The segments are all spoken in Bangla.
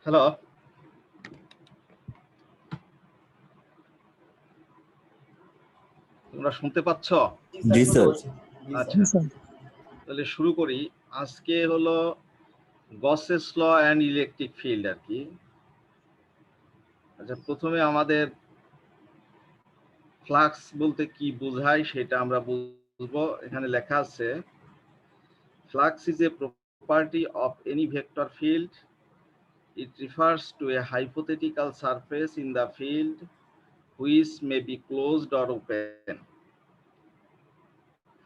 হ্যালো, তোমরা শুনতে পাচ্ছ? জি স্যার। আচ্ছা, তাহলে শুরু করি। আজকে হলো Gauss's law and electric field আর কি। আচ্ছা, প্রথমে আমাদের ফ্লাক্স বলতে কি বোঝায় সেটা আমরা বুঝবো। এখানে লেখা আছে, flux is a property of any vector field. It refers to a hypothetical surface in the field which may be closed or open.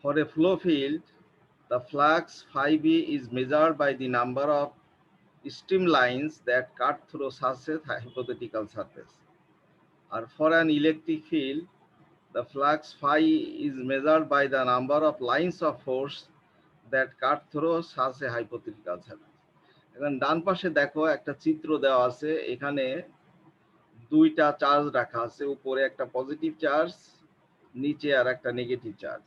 For a flow field, the flux phi b is measured by the number of streamlines that cut through such a hypothetical surface. Or for an electric field, the flux phi is measured by the number of lines of force that cut through such a hypothetical surface. এখন ডান পাশে দেখো একটা চিত্র দেওয়া আছে। এখানে দুইটা চার্জ রাখা আছে, উপরে একটা পজিটিভ চার্জ, নিচে আর একটা নেগেটিভ চার্জ।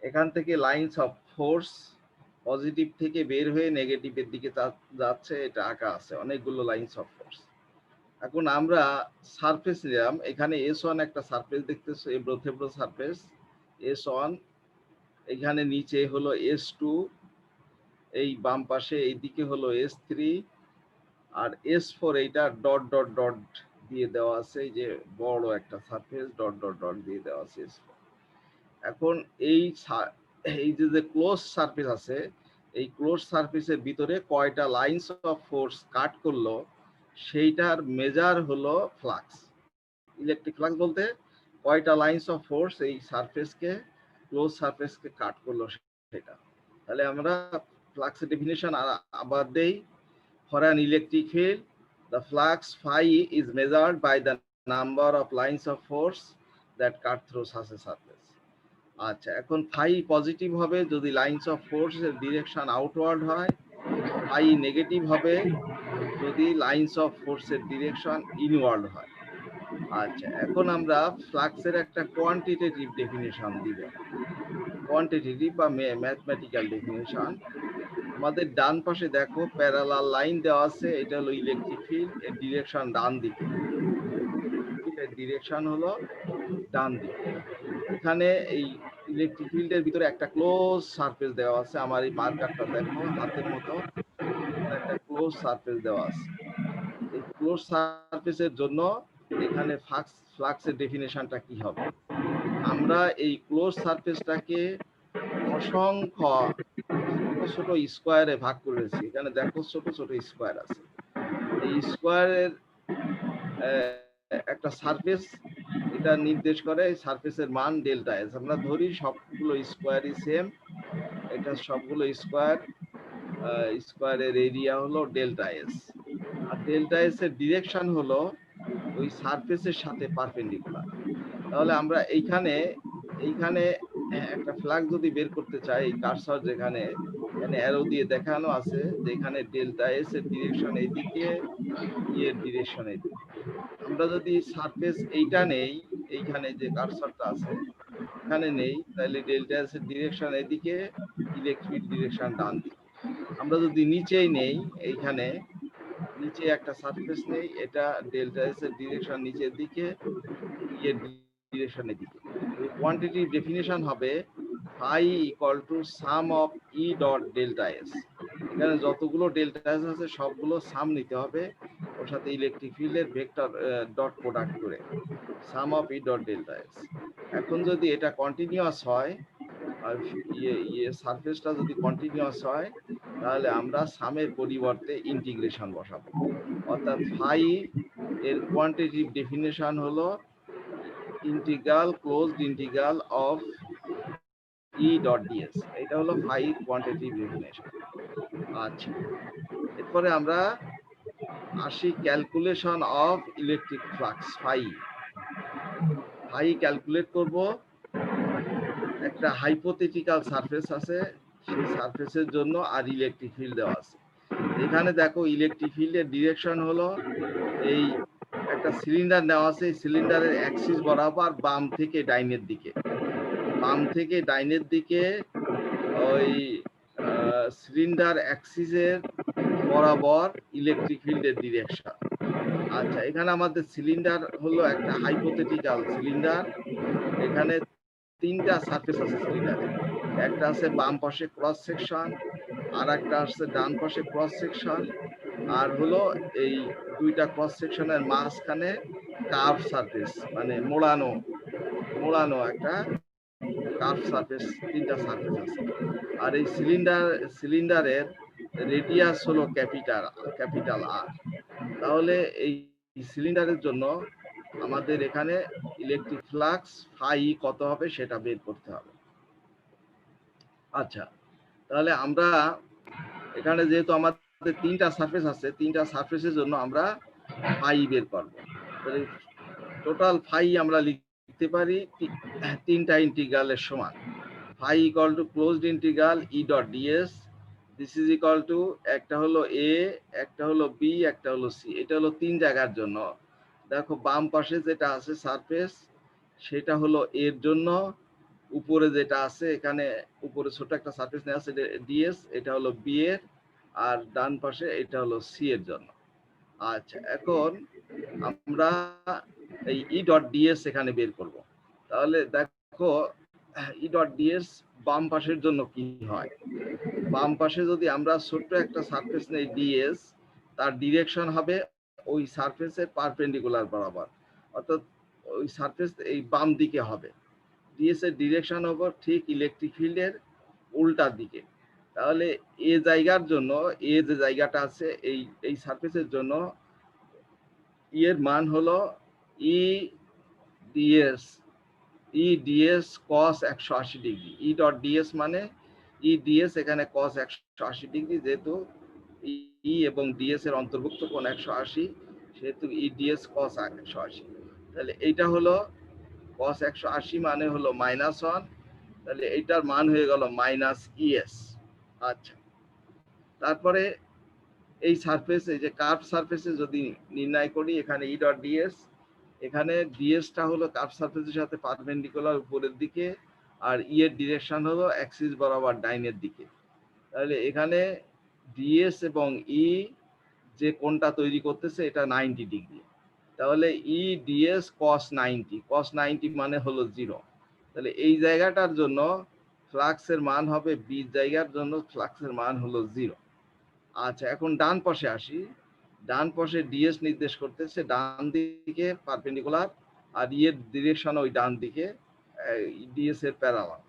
এখান থেকে লাইনস অফ ফোর্স পজিটিভ থেকে বের হয়ে নেগেটিভের দিকে যাচ্ছে, এটা আঁকা আছে অনেকগুলো লাইনস অফ ফোর্স। এখন আমরা সারফেস নিলাম, এখানে S1 একটা সারফেস দেখতেছো, এবড়ো সারফেস S1, এখানে নিচে হলো S2, এই বাম পাশে এইদিকে হলো S3 আর S4, এইটা ডট ডট ডট দিয়ে দেওয়া আছে, এই যে বড় একটা সারফেস ডট ডট ডট দিয়ে দেওয়া আছে S4। এখন এই যে ক্লোজ সারফেস আছে, এই ক্লোজ সারফেসের ভিতরে কয়টা লাইনস অফ ফোর্স কাট করলো সেইটার মেজার হলো ফ্লাক্স। ইলেকট্রিক ফ্লাক্স বলতে কয়টা লাইনস অফ ফোর্স এই সারফেসকে, ক্লোজ সারফেসকে কাট করলো সেটা। তাহলে আমরা ফ্লাক্সের ডেফিনিশন আবার দেই। For an electric field, the flux phi is measured by the number of lines of force that cut through such a surface. আচ্ছা, এখন ফাই পজিটিভ হবে যদি লাইনস অফ ফোর্স এর ডিরেকশন আউটওয়ার্ড হয়, ফাই নেগেটিভ হবে যদি লাইনস অফ ফোর্স এর ডিরেকশন ইনওয়ার্ড হয়। আচ্ছা, এখন আমরা ফ্লাক্সের একটা কোয়ান্টিটেটিভ ডেফিনিশন দিব, কোয়ান্টিটেটিভ বা ম্যাথমেটিক্যাল ডেফিনিশন। আমাদের ডান পাশে দেখো প্যারালাল লাইন দেওয়া আছে, এটা হলো ইলেকট্রিক ফিল্ড, এর ডিরেকশন ডান দিকে, এর ডিরেকশন হলো ডান দিকে। এখানে এই ইলেকট্রিক ফিল্ডের ভিতরে একটা ক্লোজ সারফেস দেওয়া আছে, আমার এই মার্কারটা দেখো হাতের মতো, একটা ক্লোজ সারফেস দেওয়া আছে। এই ক্লোজ সারফেসের জন্য এখানে ফ্লাক্সের ডেফিনেশনটা কি হবে? আমরা এই ক্লোজ সারফেসটাকে অসংখ্য ছোট ছোট স্কোয়ারে ভাগ করেছি। এখানে দেখো ছোট ছোট স্কোয়ার আছে, এই স্কোয়ারের একটা সারফেস, এটা নির্দেশ করে সারফেসের মান ডেল্টা এস। আমরা ধরি সবগুলো স্কোয়ারই সেম, এটা সবগুলো স্কোয়ারের এরিয়া হলো ডেল্টা এস, আর ডেল্টা এস এর ডিরেকশন হলো ওই সারফেসের সাথে পারপেন্ডিকুলার। তাহলে আমরা এইখানে একটা ফ্ল্যাগ যদি বের করতে চাই, এই কার্সর যেখানে অ্যারো দিয়ে দেখানো আছে যে এখানে ডেল্টা এস এর ডিরেকশন এইদিকে, এর ডিরেকশন এইদিকে। আমরা যদি সারফেস এইটা নেই, এইখানে যে কার্সরটা আছে এখানে নেই, তাহলে ডেল্টা এস এর ডিরেকশন এদিকে, ইলেকট্রিক ডিরেকশন ডান দিকে। আমরা যদি নিচেই নেই, এইখানে নিচে একটা সারফেস নেই, এটা ডেল্টা এস এর ডিরেকশন নিচের দিকে, এর ডিরেকশনের দিকে। কোয়ান্টিটিভ ডেফিনিশন হবে phi equal to sum of E dot delta S. এখানে যতগুলো ডেল্টা এস আছে সবগুলো সাম নিতে হবে, ওর সাথে ইলেকট্রিক ফিল্ডের ভেক্টর ডট প্রোডাক্ট করে, sum of E dot delta S. এখন যদি এটা কন্টিনিউয়াস হয়, আর সারফেসটা যদি কন্টিনিউয়াস হয়, তাহলে আমরা সামের পরিবর্তে ইন্টিগ্রেশন বসাবো। অর্থাৎ ফাই এর কোয়ান্টিটিভ ডেফিনিশন হলো integral closed integral of E dot DS. এটা হলো ফাই কোয়ান্টিটিভ ডেফিনিশন। আচ্ছা, এরপরে আমরা আসি calculation of electric flux phi. Phi calculate করব, একটা হাইপোথেটিক্যাল সারফেস আছে, সেই সারফেসের জন্য আর ইলেকট্রিক ফিল্ড দেওয়া আছে। এখানে দেখো ইলেকট্রিক ফিল্ডের ডিরেকশন হলো, এই একটা সিলিন্ডার নেওয়া আছে, এই সিলিন্ডারের অ্যাক্সিস বরাবর বাম থেকে ডাইনের দিকে, বাম থেকে ডাইনের দিকে ওই সিলিন্ডার অ্যাক্সিসের বরাবর ইলেকট্রিক ফিল্ডের ডিরেকশন। আচ্ছা, এখানে আমাদের সিলিন্ডার হলো একটা হাইপোথেটিক্যাল সিলিন্ডার। এখানে তিনটা সারফেস আছে সিলিন্ডারে। একটা আছে বাম পাশে ক্রস সেকশন, আর একটা আছে ডান পাশে ক্রস সেকশন, আর হলো এই দুইটা ক্রস সেকশনের মাঝখানে কার্ভ সারফেস, মানে মোড়ানো মোড়ানো একটা কার্ভ সারফেস, তিনটা সারফেস আছে। আর এই সিলিন্ডারের রেডিয়াস হলো ক্যাপিটাল আর। তাহলে এই সিলিন্ডারের জন্য আমাদের এখানে ইলেকট্রিক ফ্লাক্স ফাই কত হবে সেটা বের করতে হবে। আচ্ছা, তাহলে আমরা এখানে যেহেতু আমাদের তিনটা সারফেস আছে, তিনটা সারফেসের জন্য আমরা ফাই বের করব। তাহলে টোটাল ফাই আমরা লিখতে পারি তিনটা ইন্টিগ্রালের সমান। Phi equal to closed integral E dot DS, this is equal to একটা হলো এ, একটা হলো বি, একটা হলো সি। এটা হলো তিন জায়গার জন্য। দেখো বাম পাশে যেটা আছে সারফেস সেটা হলো এর জন্য, উপরে যেটা আছে এখানে উপরে ছোট একটা সারফেস নেওয়া আছে ডিএস, এটা হলো বি এর, আর ডান পাশে এটা হলো সি এর জন্য। আচ্ছা, এখন আমরা এই ই ডট ডিএস এখানে বের করব। তাহলে দেখো ই ডট ডিএস বাম পাশের জন্য কি হয়। বাম পাশে যদি আমরা ছোট্ট একটা সারফেস নেই ডিএস, তার ডিরেকশন হবে ওই সারফেসের পারপেন্ডিকুলার বরাবর, অর্থাৎ ওই সারফেস এই বাম দিকে হবে। ডিএস এর ডিরেকশন হবে ঠিক ইলেকট্রিক ফিল্ডের উল্টার দিকে। তাহলে এ জায়গার জন্য, এ যে জায়গাটা আছে এই সারফেসের জন্য এর মান হলো ই ডিএস, ই ডিএস কস 180 ডিগ্রি। ই ডট ডিএস মানে ই ডিএস এখানে কস 180 ডিগ্রি, যেহেতু ই এবং ডিএস এর অন্তর্ভুক্ত কোণ 180, সেহেতু ই ডিএস কস 180। তাহলে এইটা হলো কস 180 মানে হলো -1, তাহলে এইটার মান হয়ে গেল মাইনাস ইএস। আচ্ছা, তারপরে এই সারফেস, এই যে কার্ভ সারফেসে যদি নির্ণয় করি, এখানে ই ডট ডিএস, এখানে ডিএসটা হলো কার্ভ সারফেসের সাথে পারপেন্ডিকুলার উপরের দিকে, আর ই এর ডিরেকশন হলো অ্যাক্সিস বরাবর ডাইনের দিকে। তাহলে এখানে ডিএস এবং ই যে কোণটা তৈরি করতেছে এটা 90 ডিগ্রি। তাহলে ই ডিএস কস 90, কস 90 মানে হলো 0। তাহলে এই জায়গাটার জন্য ফ্লাক্সের মান হবে, বি জায়গার জন্য ফ্লাক্সের মান হলো 0। আচ্ছা, এখন ডান পাশে আসি। ডান পাশে ডিএস নির্দেশ করতেছে ডান দিকে পারপেন্ডিকুলার, আর ই এর ডিরেকশন ওই ডান দিকে ডিএস এর প্যারালাল।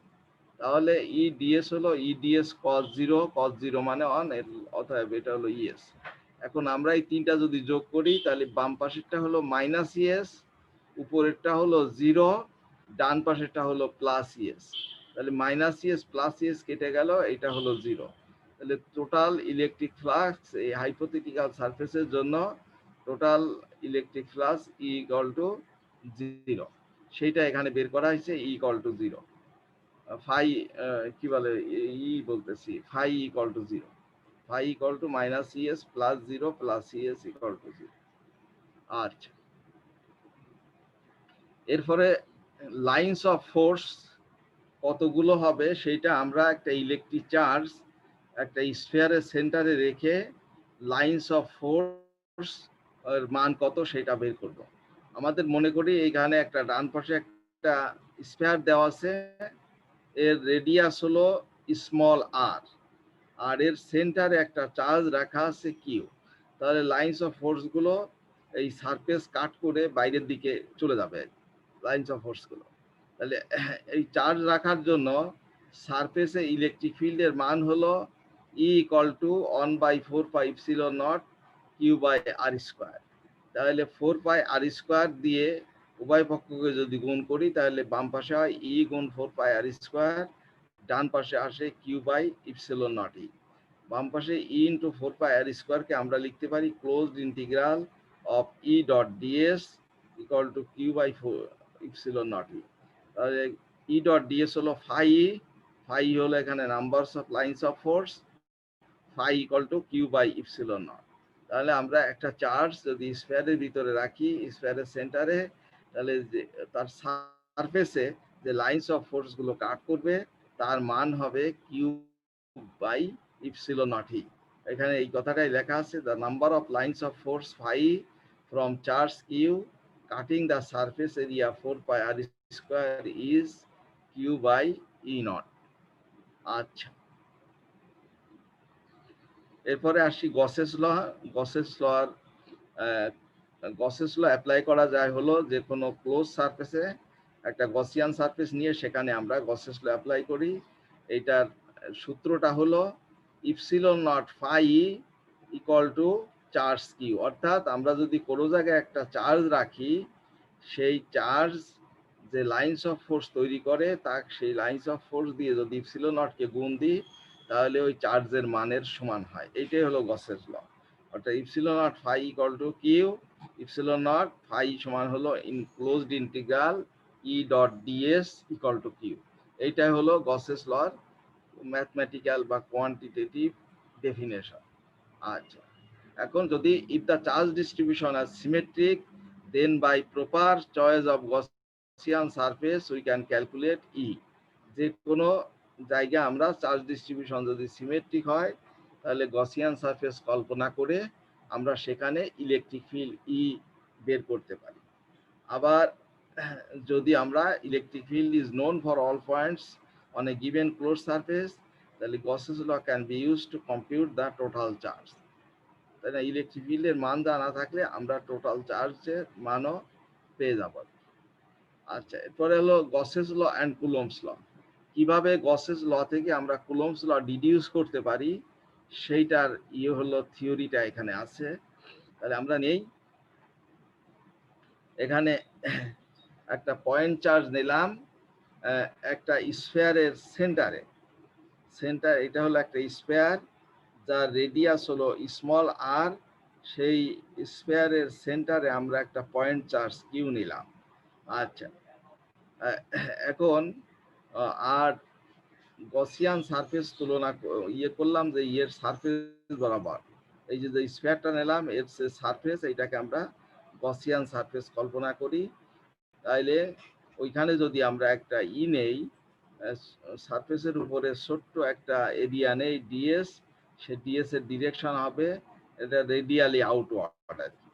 তাহলে ই ডিএস হলো ই ডিএস কস 0, কস 0 মানে 1, অতএব এটা হলো ইএস। এখন আমরা এই তিনটা যদি যোগ করি, তাহলে বাম পাশেরটা হলো মাইনাস ইএস, উপরেরটা হলো 0, ডান পাশেরটা হলো প্লাস ইএস। তাহলে মাইনাস ইএস প্লাস ইএস কেটে গেল, এটা হলো 0। তাহলে টোটাল ইলেকট্রিক ফ্লাক্স এই হাইপোথেটিক্যাল সারফেসের জন্য total electric flux E equal to 0, সেইটা এখানে বের করা হয়েছে ই ইকুয়াল টু 0। ফাই কি বলে ই বলতেছি, phi equal to 0, phi equal to minus ES plus 0 plus ES equal to 0। আচ্ছা, এরপরে লাইনস অফ ফোর্স কতগুলো হবে সেটা আমরা একটা ইলেকট্রিক চার্জ একটা স্ফিয়ারের সেন্টারে রেখে লাইনস অফ ফোর্স এর মান কত সেটা বের করব। আমাদের মনে করি এইখানে একটা ডান পাশে একটা স্ফিয়ার দেওয়া আছে, এর রেডিয়াস হলো স্মল আর, আর এর সেন্টারে একটা চার্জ রাখা আছে কিউ। তাহলে লাইনস অফ ফোর্স গুলো এই সারফেস কাট করে বাইরের দিকে চলে যাবে লাইনস অফ ফোর্স গুলো। তাহলে এই চার্জ রাখার জন্য সারফেসে ইলেকট্রিক ফিল্ডের মান হলো E equal to 1/4 pi epsilon naught Q by R square. তাহলে 4 পাই আর স্কোয়ার দিয়ে উভয় পক্ষকে যদি গুণ করি, তাহলে বাম পাশে হয় ই গুণ 4 পাই আর স্কোয়ার, ডান পাশে আসে কিউ বাই ইপসিলন নট ই। বাম পাশে ই ইন্টু 4 পাই আর স্কোয়ারকে আমরা লিখতে পারি closed integral of E dot DS equal to q by 4 epsilon not E. তাহলে ই ডট ডিএস হলো ফাই ই, ফাই হলো এখানে numbers of lines of force, phi equal to q by epsilon naught. তাহলে আমরা একটা চার্জ যদি স্ফিয়ারের ভিতরে রাখি, স্ফিয়ারের সেন্টারে, তাহলে তার সারফেসে যে লাইনস অফ ফোর্স গুলো কাট করবে তার মান হবে Q by epsilon not E. এখানে এই কথাটাই লেখা আছে, the number of lines of force phi from charge Q cutting the surface area 4 pi R square is Q by E naught. আচ্ছা, এরপরে আসি গসেস ল। গসেস লর গসেস ল অ্যাপ্লাই করা যায় হলো যে কোনো ক্লোজ সারফেসে একটা গসিয়ান সারফেস নিয়ে সেখানে আমরা গসেস ল অ্যাপ্লাই করি। এইটার সূত্রটা হলো epsilon naught phi equal to charge Q, অর্থাৎ আমরা যদি কোনো জায়গায় একটা চার্জ রাখি, সেই চার্জ যে লাইন্স অফ ফোর্স তৈরি করে তা সেই লাইন্স অফ ফোর্স দিয়ে যদি ইপসিলন নটকে গুণ দিই তাহলে ওই চার্জের মানের সমান হয়। এইটাই হলো গসেস ল। অর্থাৎ epsilon naught phi equal to Q, epsilon naught phi সমান হলো closed integral E dot DS equal to q. এইটাই হলো গসেস লর ম্যাথমেটিক্যাল বা কোয়ান্টিটেটিভ ডেফিনেশন। আচ্ছা, এখন যদি if the charge distribution are symmetric then by proper choice of Gaussian surface we can calculate E. যে কোনো জায়গায় আমরা চার্জ ডিস্ট্রিবিউশন যদি সিমেট্রিক হয় তাহলে গসিয়ান সারফেস কল্পনা করে আমরা সেখানে ইলেকট্রিক ফিল্ড ই বের করতে পারি। আবার যদি আমরা electric field is known for all points on a given close surface, তাহলে Gauss's law can be use to compute the total charge. তাই না, ইলেকট্রিক ফিল্ডের মান জানা থাকলে আমরা টোটাল চার্জের মানও পেয়ে যাব। আচ্ছা, এরপরে হলো Gauss's law and Coulomb's law. কিভাবে গসেস ল থেকে আমরা কুলম্বস ল ডিডিউস করতে পারি সেইটার হলো থিওরিটা এখানে আছে। তাহলে আমরা নেই, এখানে একটা পয়েন্ট চার্জ নিলাম একটা স্ফিয়ারের সেন্টারে। এটা হলো একটা স্ফিয়ার যার রেডিয়াস হলো স্মল আর, সেই স্ফিয়ারের সেন্টারে আমরা একটা পয়েন্ট চার্জ কিউ নিলাম। আচ্ছা, এখন আর গসিয়ান সারফেস তুলনা করলাম যে সারফেস বরাবর এই যে স্ফিয়ারটা নিলাম এর সারফেস, এইটাকে আমরা গসিয়ান সারফেস কল্পনা করি। তাইলে ওইখানে যদি আমরা একটা নেই, সারফেসের উপরে ছোট্ট একটা এরিয়া নেই ডিএস, সে ডিএস এর ডিরেকশন হবে এটা রেডিয়ালি আউটওয়ার্ড আর কি,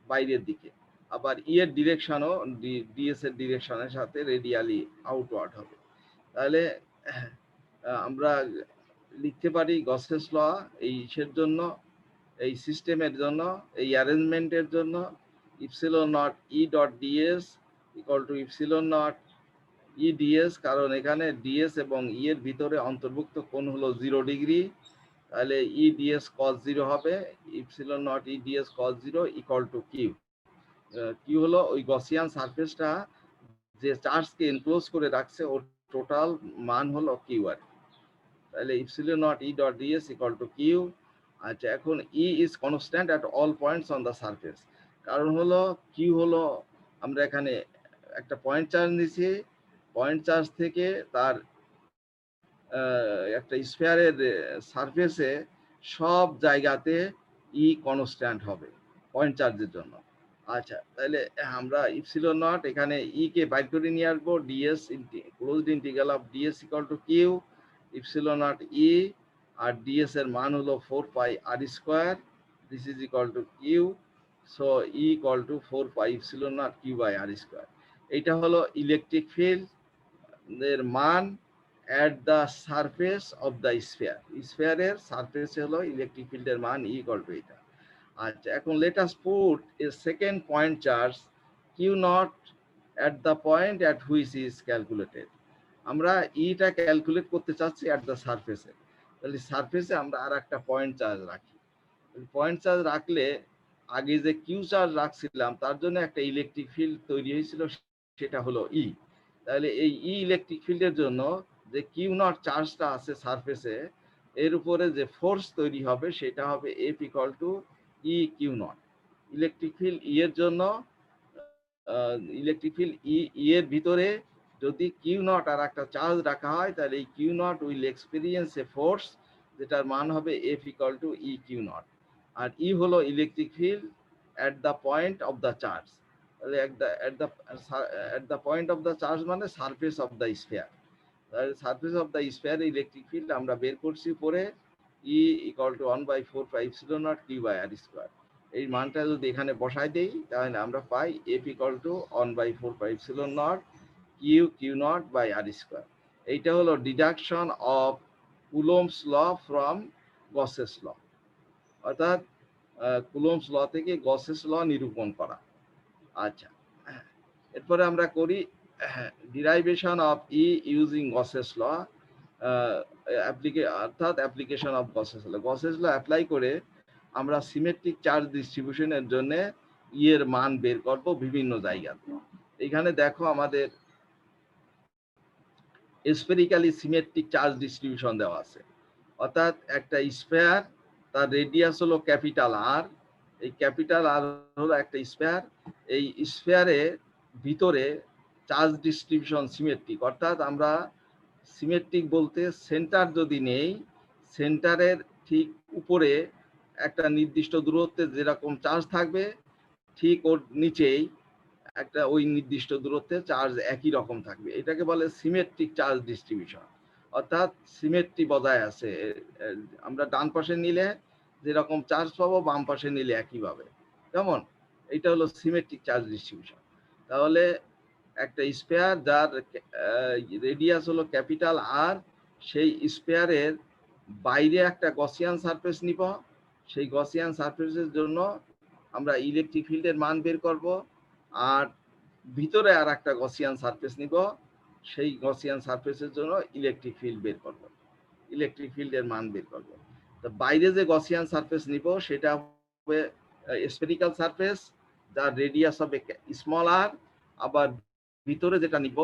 বাইরের দিকে। আবার এর ডিরেকশনও ডিএস এর ডিরেকশনের সাথে রেডিয়ালি আউটওয়ার্ড হবে। তাহলে আমরা লিখতে পারি গসেস ল এইসের জন্য, এই সিস্টেমের জন্য, এই অ্যারেঞ্জমেন্টের জন্য epsilon not E dot DS equal two epsilon not E DS, কারণ এখানে ডিএস এবং ই এর ভিতরে অন্তর্ভুক্ত কোণ হলো 0 ডিগ্রি। তাহলে ই ডিএস কস 0 হবে, epsilon not E DS cos 0 equal to Q. Q হলো ওই গসিয়ান সারফেসটা যে চার্জকে এনক্লোজ করে রাখছে ওর টোটাল মান হলো কিউ আর। তাহলে epsilon not E dot DS equal to Q. আচ্ছা, এখন E is constant at all points on the surface. কারণ হলো কিউ হলো আমরা এখানে একটা পয়েন্ট চার্জ নিছি, পয়েন্ট চার্জ থেকে তার একটা স্ফিয়ারের সারফেসে সব জায়গাতে ই কনস্ট্যান্ট হবে পয়েন্ট চার্জের জন্য। আচ্ছা, তাহলে আমরা ইপসিলন নট এখানে ই কে বাইর করে নিয়ে আসবো, dS closed integral of dS equal to Q epsilon not E, R dS এর মান হলো 4 pi R square, this is equal to q, so E equal to 4 pi epsilon naught Q by R square. এইটা হলো ইলেকট্রিক ফিল্ড এর মান at the surface of the sphere, স্ফিয়ারের সারফেসে হলো ইলেকট্রিক ফিল্ডের মান ই ইকুয়াল টু এটা। আচ্ছা, এখন let us put a second point charge q naught at the point at which is calculated. আমরা ইটা ক্যালকুলেট করতে চাচ্ছি at the surface। তাহলে সারফেসে আমরা আর একটা পয়েন্ট চার্জ রাখি। পয়েন্ট চার্জ রাখলে আগে যে কিউ চার্জ রাখছিলাম তার জন্য একটা ইলেকট্রিক ফিল্ড তৈরি হয়েছিল, সেটা হলো ই। তাহলে এই ই ইলেকট্রিক ফিল্ডের জন্য যে কিউ নট চার্জটা আছে সারফেসে এর উপরে যে ফোর্স তৈরি হবে সেটা হবে F equal to E Q naught. Electric field E এর জন্য ইলেকট্রিক ফিল্ড ই এর ভিতরে যদি কিউ নট আর একটা চার্জ রাখা হয় তাহলে এই q naught will experience a force যেটার মান হবে F equal to E Q naught. আর ই হলো electric field at the point of the charge. তাহলে at the point of the charge মানে সারফেস অফ দ্য স্ফিয়ার। তাহলে surface of the sphere electric field আমরা বের করছি পরে ই ইকুয়াল টু 1/4πε0 q/r²। এই মানটা যদি এখানে বসাই দেই তাহলে আমরা পাই এফ ইকুয়াল টু 1/4πε0 q/r²। এইটা হলো deduction of Coulomb's law from Gauss's law, অর্থাৎ কুলম্বস ল থেকে গসেস ল নিরূপণ করা। আচ্ছা, এরপরে আমরা করি derivation of E using Gauss's law, অর্থাৎ application of Gauss's law. Gauss's law apply করে আমরা সিমেট্রিক চার্জ ডিস্ট্রিবিউশনের জন্য ই এর মান বের করব বিভিন্ন জায়গাতে। এখানে দেখো আমাদের স্ফেরিক্যালি সিমেট্রিক চার্জ ডিস্ট্রিবিউশন দেওয়া আছে, অর্থাৎ একটা স্ফেয়ার, তার রেডিয়াস হলো ক্যাপিটাল আর, এই ক্যাপিটাল আর হলো একটা স্ফেয়ার, এই স্ফেয়ারের ভিতরে চার্জ ডিস্ট্রিবিউশন সিমেট্রিক, অর্থাৎ আমরা সিমেট্রিক বলতে সেন্টার যদি নেই, সেন্টারের ঠিক উপরে একটা নির্দিষ্ট দূরত্বে যেরকম চার্জ থাকবে ঠিক ওর নিচেই একটা ওই নির্দিষ্ট দূরত্বে চার্জ একই রকম থাকবে। এটাকে বলে সিমেট্রিক চার্জ ডিস্ট্রিবিউশন, অর্থাৎ সিমেট্রি বজায় আছে। আমরা ডান পাশে নিলে যেরকম চার্জ পাবো বাম পাশে নিলে একই পাবে, কেমন? এটা হলো সিমেট্রিক চার্জ ডিস্ট্রিবিউশন। তাহলে একটা স্পেয়ার যার রেডিয়াস হলো ক্যাপিটাল আর, সেই স্পেয়ারের বাইরে একটা গসিয়ান সারফেস নিব, সেই গসিয়ান সারফেসের জন্য আমরা ইলেকট্রিক ফিল্ডের মান বের করব, আর ভিতরে আর একটা গসিয়ান সারফেস নিব, সেই গসিয়ান সারফেসের জন্য ইলেকট্রিক ফিল্ড বের করব, ইলেকট্রিক ফিল্ডের মান বের করব। তো বাইরে যে গসিয়ান সারফেস নিব সেটা হবে স্ফেরিক্যাল সারফেস, যার রেডিয়াস হবে স্মল আর, আবার ভিতরে যেটা নিব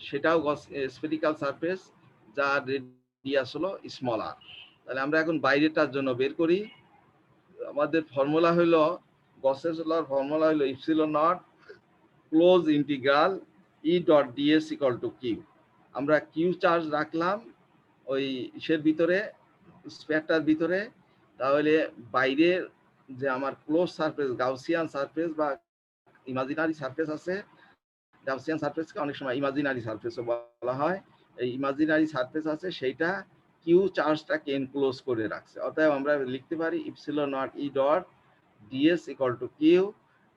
সেটাও স্ফেরিক্যাল সারফেস, যার রেডিয়াস হলো স্মল আর। তাহলে আমরা এখন বাইরেটার জন্য বের করি। আমাদের ফর্মুলা হলো, গসেস লর ফর্মুলা হলো epsilon naught close integral E dot DS equal to Q. আমরা কিউ চার্জ রাখলাম ওই ইসের ভিতরে, স্পেয়ারটার ভিতরে, তাহলে বাইরের যে আমার ক্লোজ সারফেস, গাউসিয়ান সারফেস বা ইমাজিনারি সারফেস আছে, গাউসিয়ান সারফেসকে অনেক সময় ইমাজিনারি সারফেসও বলা হয়, এই ইমাজিনারি সারফেস আছে সেইটা কিউ চার্জটাকে এনক্লোজ করে রাখছে। অতএব আমরা লিখতে পারি epsilon not E dot DS equal to Q.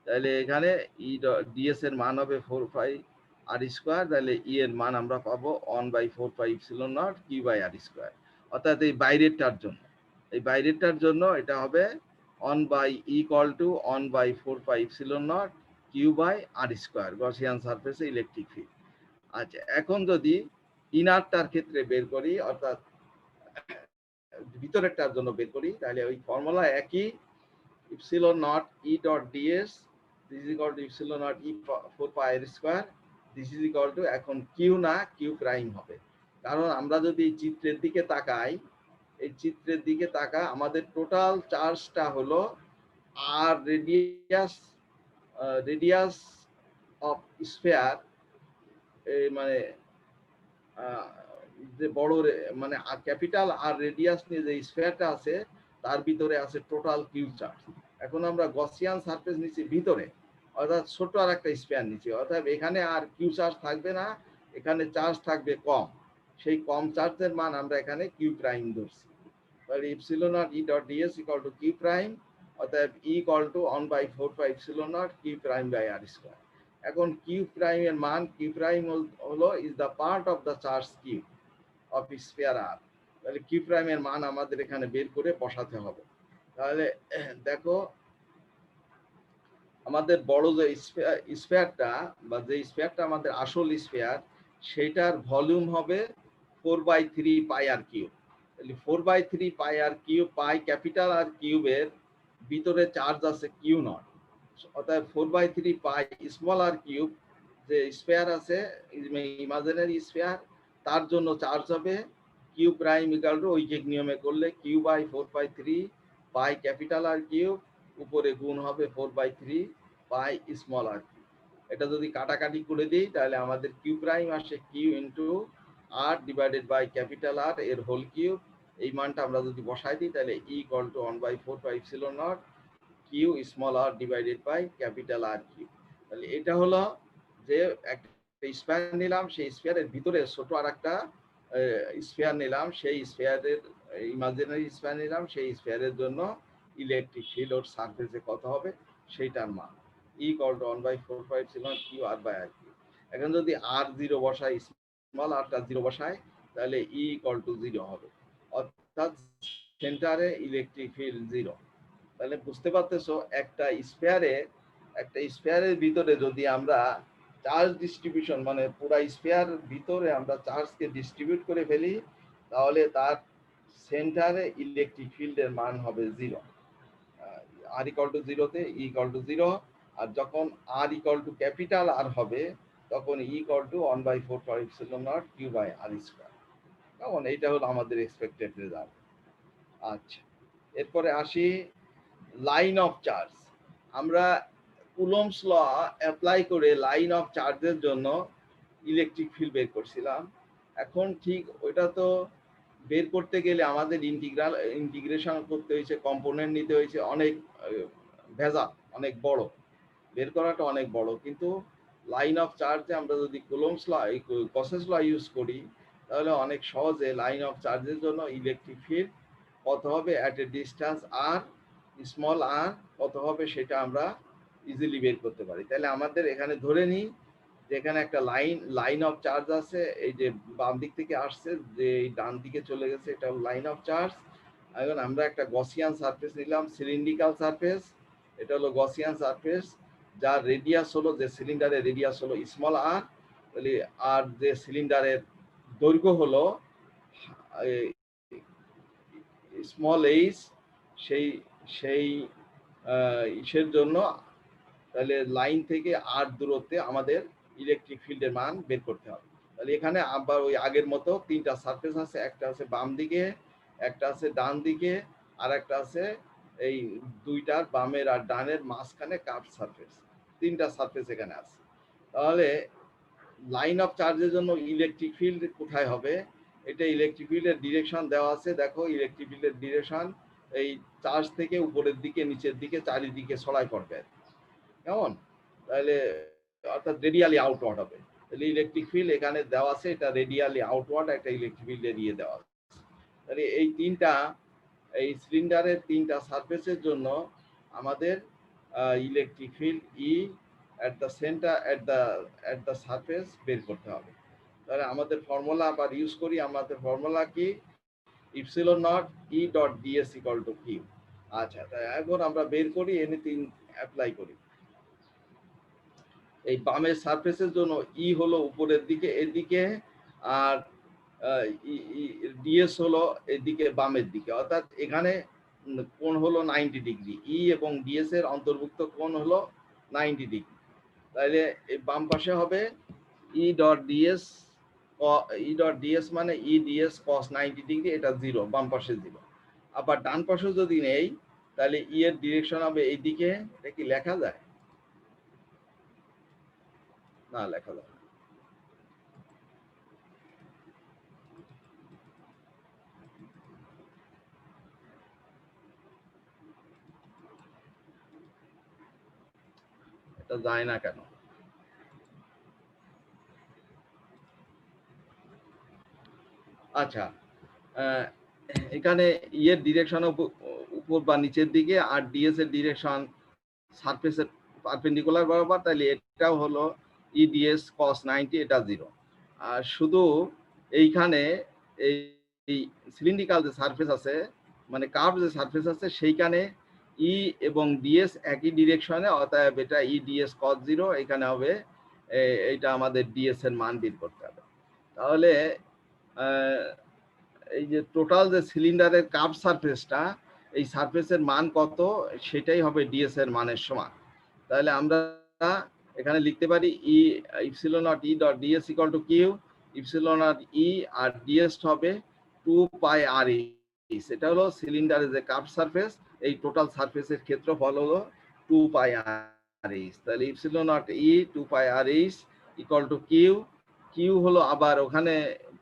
তাহলে এখানে ই ডিএস এর মান হবে 4πr², তাহলে ই এর মান আমরা পাবো 1/4πε0 q/r²। অর্থাৎ এই বাইরেরটার জন্য, এই বাইরেরটার জন্য এটা হবে 1/4πε0 q/r², গসিয়ান সারফেসে ইলেকট্রিক ফিল্ড। আচ্ছা, এখন যদি ইনারটার ক্ষেত্রে বের করি, অর্থাৎ ভিতরেরটার জন্য বের করি, তাহলে ওই ফর্মুলা একই, epsilon not E dot DS this is equal two epsilon not E 4πr², this is equal two, এখন কিউ না কিউ প্রাইম হবে, কারণ আমরা যদি এই চিত্রের দিকে তাকাই, এই চিত্রের দিকে তাকা, আমাদের টোটাল চার্জটা হলো আর রেডিয়াস অফ স্ফেয়ার, মানে যে বড় মানে ক্যাপিটাল আর রেডিয়াস নিয়ে যে স্ফেয়ারটা আছে তার ভিতরে আছে টোটাল কিউ চার্জ। এখন আমরা গসিয়ান সারফেস নিচ্ছি ভিতরে, অর্থাৎ ছোট আর একটা স্ফেয়ার নিচ্ছি, অর্থাৎ এখানে আর কিউ চার্জ থাকবে না, এখানে চার্জ থাকবে কম, সেই কম চার্জের মান আমরা এখানে কিউ প্রাইম ধরছি। তাহলে epsilon not E dot DS equal to Q prime, অর্থাৎ E equal to 1/4πε0 Q prime by r²। এখন কিউ প্রাইম এর মান, কিউ প্রাইম হলো is the part of the charge Q of sphere R, তাহলে কিউ প্রাইম এর মান আমাদের এখানে বের করে বসাতে হবে। তাহলে দেখো আমাদের বড় যে স্ফিয়ারটা, বা যে স্ফিয়ারটা আমাদের আসল স্ফিয়ার, সেটার ভলিউম হবে 4/3πr³ তাহলে 4/3πr³ পাই ক্যাপিটাল আর কিউবের ভিতরে চার্জ আছে কিউ নট, অর্থাৎ 4/3π স্মল আর কিউব যে স্ফিয়ার আছে ইমাজিনারি স্ফিয়ার, তার জন্য চার্জ হবে কিউ প্রাইম ইকুয়াল টু ঐকিক নিয়মে করলে q/4/3π ক্যাপিটাল আর কিউব, উপরে গুণ হবে 4/3π স্মল আর কিউব। এটা যদি কাটাকাটি করে দিই তাহলে আমাদের কিউ প্রাইম আসে Q into R divided by capital R এর হোল কিউব। এই মানটা আমরা যদি বসাই দিই তাহলে E equal to 1/4πε0 Q small r divided by capital R cube. তাহলে এটা হলো যে একটা স্পেয়ার নিলাম, সেই স্পেয়ারের ভিতরে ছোট আর একটা স্ফিয়ার নিলাম, সেই স্ফিয়ারের ইমাজিনারি স্ফিয়ার নিলাম, সেই স্ফিয়ারের জন্য ইলেকট্রিক ফিল্ড ওর সারফেসে কত হবে সেইটার মান E=1/4πε QR/r কিউ। এখন যদি r0 বসাই, স্মল rটা 0 বসাই, তাহলে E=0 হবে, অর্থাৎ সেন্টারে ইলেকট্রিক ফিল্ড 0। তাহলে বুঝতে পারতেছো একটা স্ফিয়ারের ভিতরে যদি আমরা চার্জ ডিস্ট্রিবিউশন মানে পুরো স্ফিয়ার ভিতরে আমরা চার্জকে ডিস্ট্রিবিউট করে ফেলি, তাহলে তার সেন্টারে ইলেকট্রিক ফিল্ডের মান হবে 0। r=0 তে E=0, আর যখন r=R হবে তখন E=1/4πε0 Q/r²। কেমন? এইটা হলো আমাদের এক্সপেক্টেড রেজাল্ট। আচ্ছা, এরপরে আসি লাইন অফ চার্জ। আমরা কুলম্বস ল অ্যাপ্লাই করে লাইন অফ চার্জের জন্য ইলেকট্রিক ফিল্ড বের করছিলাম। এখন ঠিক ওইটা তো বের করতে গেলে আমাদের ইন্টিগ্রেশন করতে হয়েছে, কম্পোনেন্ট নিতে হয়েছে, অনেক ভেজা, অনেক বড়, বের করাটা অনেক বড়। কিন্তু লাইন অফ চার্জে আমরা যদি কুলম্বস ল গসেস ল ইউজ করি, তাহলে অনেক সহজে লাইন অফ চার্জের জন্য ইলেকট্রিক ফিল্ড কত হবে at a distance r, small r কত হবে সেটা আমরা ইজিলি বের করতে পারি। তাহলে আমাদের এখানে ধরে নিই যে এখানে একটা লাইন অফ চার্জ আছে, এই যে বাম দিক থেকে আসছে, যে ডান দিকে চলে গেছে, এটা লাইন অফ চার্জ। এখন আমরা একটা গসিয়ান সারফেস নিলাম, সিলিন্ড্রিক্যাল সারফেস, এটা হলো গসিয়ান সারফেস, যার রেডিয়াস হলো, যে সিলিন্ডারের রেডিয়াস হলো স্মল আর, আর যে সিলিন্ডারের দৈর্ঘ্য হলো স্মল এইচ, সেই সেই ইসের জন্য তাহলে লাইন থেকে আর দূরত্বে আমাদের ইলেকট্রিক ফিল্ডের মান বের করতে হবে। তাহলে এখানে আবার ওই আগের মতো তিনটা সারফেস আছে, একটা আছে বাম দিকে, একটা আছে ডান দিকে, আর একটা আছে এই দুইটার বামের আর ডানের মাঝখানে কার্ভ সারফেস। তিনটা সারফেস এখানে আছে। তাহলে লাইন অফ চার্জের জন্য ইলেকট্রিক ফিল্ড কোথায় হবে, এটা ইলেকট্রিক ফিল্ডের ডিরেকশন দেওয়া আছে। দেখো ইলেকট্রিক ফিল্ডের ডিরেকশন এই চার্জ থেকে উপরের দিকে, নিচের দিকে, চারিদিকে ছড়াই পড়বে, কেমন? তাহলে অর্থাৎ রেডিয়ালি আউটওয়ার্ড হবে। তাহলে ইলেকট্রিক ফিল্ড এখানে দেওয়া আছে, এটা রেডিয়ালি আউটওয়ার্ড একটা ইলেকট্রিক ফিল্ড এরিয়ে দেওয়া আছে। তাহলে এই তিনটা, এই সিলিন্ডারের তিনটা সারফেসের জন্য আমাদের electric field E at the center at the surface বের করতে হবে। তাহলে আমাদের ফর্মুলা আবার ইউজ করি। আমাদের ফর্মুলা কি? Epsilon not E dot DS equal to Q. আচ্ছা, তাই এখন আমরা বের করি, এনিথিং অ্যাপ্লাই করি। এই বামের সারফেসের জন্য ই হলো উপরের দিকে এদিকে, আর ডিএস হলো এদিকে বামের দিকে, অর্থাৎ এখানে কোণ হলো 90 ডিগ্রি। ই এবং ডিএস এর অন্তর্ভুক্ত কোণ হলো 90 ডিগ্রি। তাহলে এই বাম পাশে হবে ই ডট ডিএস মানে ই ডিএস কস 90 ডিগ্রি, এটা 0, বাম পাশে 0। আবার ডান পাশে যদি নেই, তাহলে ই এর ডিরেকশন হবে এইদিকে। এটা কি লেখা যায়? না, লেখা যায় না। এটা যায় না কেন? আচ্ছা, এখানে ইয়ের ডিরেকশন উপর বা নিচের দিকে, আর ডিএস এর ডিরেকশন সারফেসের পারপেন্ডিকুলার বরাবর, তাহলে এটাও হলো ইডিএস কস 90, এটা 0। আর শুধু এইখানে এই সিলিন্ড্রিক্যাল যে সারফেস আছে, মানে কার্ভ যে সারফেস আছে, সেইখানে ই এবং ডিএস একই ডিরেকশনে, অতএব এটা ইডিএস কস 0, এখানে হবে এইটা আমাদের ডিএস এর মান বের করতে হবে। তাহলে এই যে টোটাল যে সিলিন্ডারের কার্ভ সারফেসটা, এই সারফেসের মান কত, সেটাই হবে ডিএস এর মানের সমান। তাহলে আমরা এখানে লিখতে পারি E epsilon not E dot DS equal to Q, epsilon not E R dS হবে 2 পাই আর এইচ। এটা হলো সিলিন্ডারের যে কার্ভ সারফেস, এই টোটাল সারফেসের ক্ষেত্রফল হলো 2 পাই আর এইচ। তাহলে epsilon not E 2 pi R H equal to Q. Q হলো আবার ওখানে